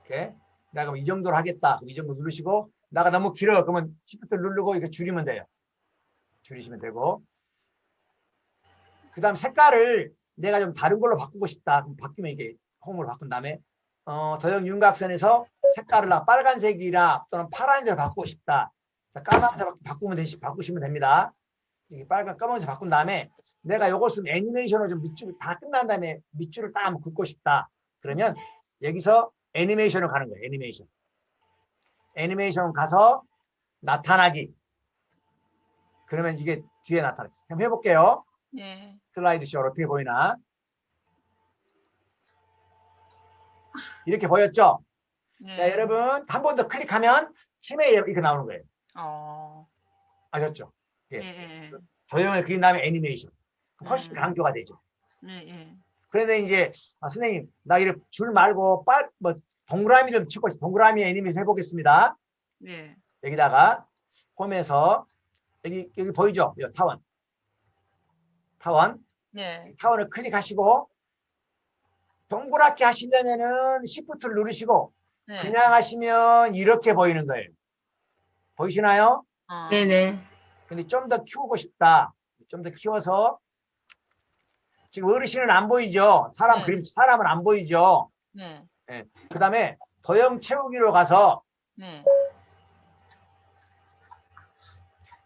이렇게 내가 그럼 이 정도로 하겠다. 그럼 이 정도 누르시고, 나가 너무 길어. 그러면 Shift 누르고 이렇게 줄이면 돼요. 줄이시면 되고. 그 다음 색깔을 내가 좀 다른 걸로 바꾸고 싶다. 그럼 바뀌면 이게 홈으로 바꾼 다음에, 도형 윤곽선에서 색깔을 나 빨간색이나 또는 파란색으로 바꾸고 싶다. 까만색 바꾸시면 됩니다. 이게 까만색 바꾼 다음에 내가 이것은 애니메이션을 좀 밑줄 다 끝난 다음에 밑줄을 딱 한번 긋고 싶다. 그러면 여기서 애니메이션을 가는 거예요. 애니메이션. 애니메이션 가서 나타나기. 그러면 이게 뒤에 나타나. 한번 해볼게요. 네. 슬라이드 쇼 어떻게 보이나? 이렇게 보였죠? 네. 자, 여러분 한 번 더 클릭하면 치매 이렇게 나오는 거예요. 아셨죠? 예. 예. 도형을 그린 다음에 애니메이션. 훨씬 강조가 되죠. 네. 그런데 이제 선생님 나 이렇게 줄 말고 동그라미 좀 치고 동그라미 애니메이션 해보겠습니다. 네. 여기다가 홈에서 여기 보이죠? 여기 타원 네. 타원을 클릭하시고 동그랗게 하시려면은 Shift를 누르시고 네. 그냥 하시면 이렇게 보이는 거예요. 보이시나요? 네네. 근데 좀 더 키우고 싶다. 좀 더 키워서 지금 어르신은 안 보이죠? 네. 사람은 안 보이죠? 네. 예. 그 다음에 도형 채우기로 가서 네.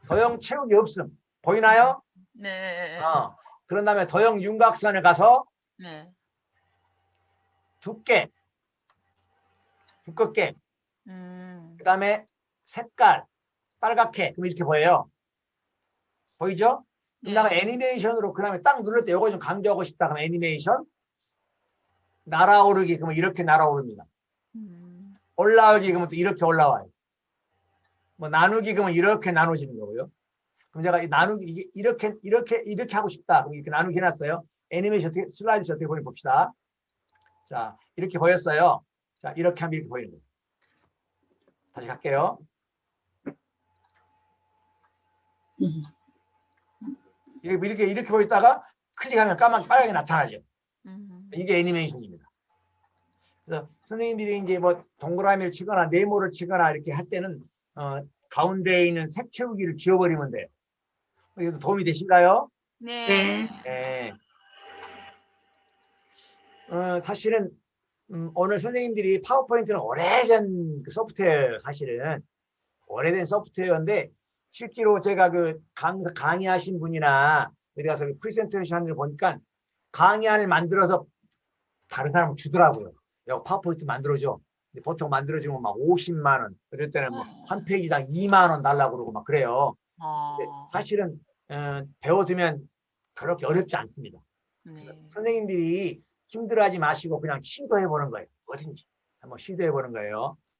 도형 채우기 없음. 보이나요? 네. 그런 다음에 도형 윤곽선을 가서 네. 두껍게. 음. 그 다음에 색깔. 빨갛게. 그럼 이렇게 보여요. 보이죠? 그 다음에 애니메이션으로 그 다음에 딱 누를 때 이거 좀 강조하고 싶다. 그럼 애니메이션. 날아오르기. 그러면 이렇게 날아오릅니다. 올라오기. 그러면 또 이렇게 올라와요. 뭐 나누기. 그러면 이렇게 나눠지는 거고요. 그럼 제가 나누기 이렇게 하고 싶다. 그럼 이렇게 나누기 해놨어요. 애니메이션 슬라이드 어떻게 보이는지 봅시다. 자, 이렇게 보였어요. 자, 이렇게 하면 이렇게 보이는 거예요. 다시 갈게요. 이렇게 보였다가 클릭하면 빨갛게 나타나죠. 이게 애니메이션입니다. 그래서 선생님들이 이제 뭐 동그라미를 치거나 네모를 치거나 이렇게 할 때는 가운데에 있는 색 채우기를 지워버리면 돼요. 이것도 도움이 되신가요? 네. 네. 사실은 오늘 선생님들이 파워포인트는 오래전 그 소프트웨어예요. 사실은 오래된 소프트웨어인데 실제로 제가 그 강의하신 분이나 어디 가서 프레젠테이션 하는 걸 보니까 강의안을 만들어서 다른 사람 주더라고요. 야, 파워포인트 만들어줘. 근데 보통 만들어주면 막 50만 원, 어떨 때는 뭐 한 페이지당 2만 원 달라고 그러고 막 그래요. 근데 사실은 배워두면 그렇게 어렵지 않습니다. 선생님들이 힘들어하지 마시고 그냥 시도해보는 거예요. 어딘지 한번 시도해보는 거예요.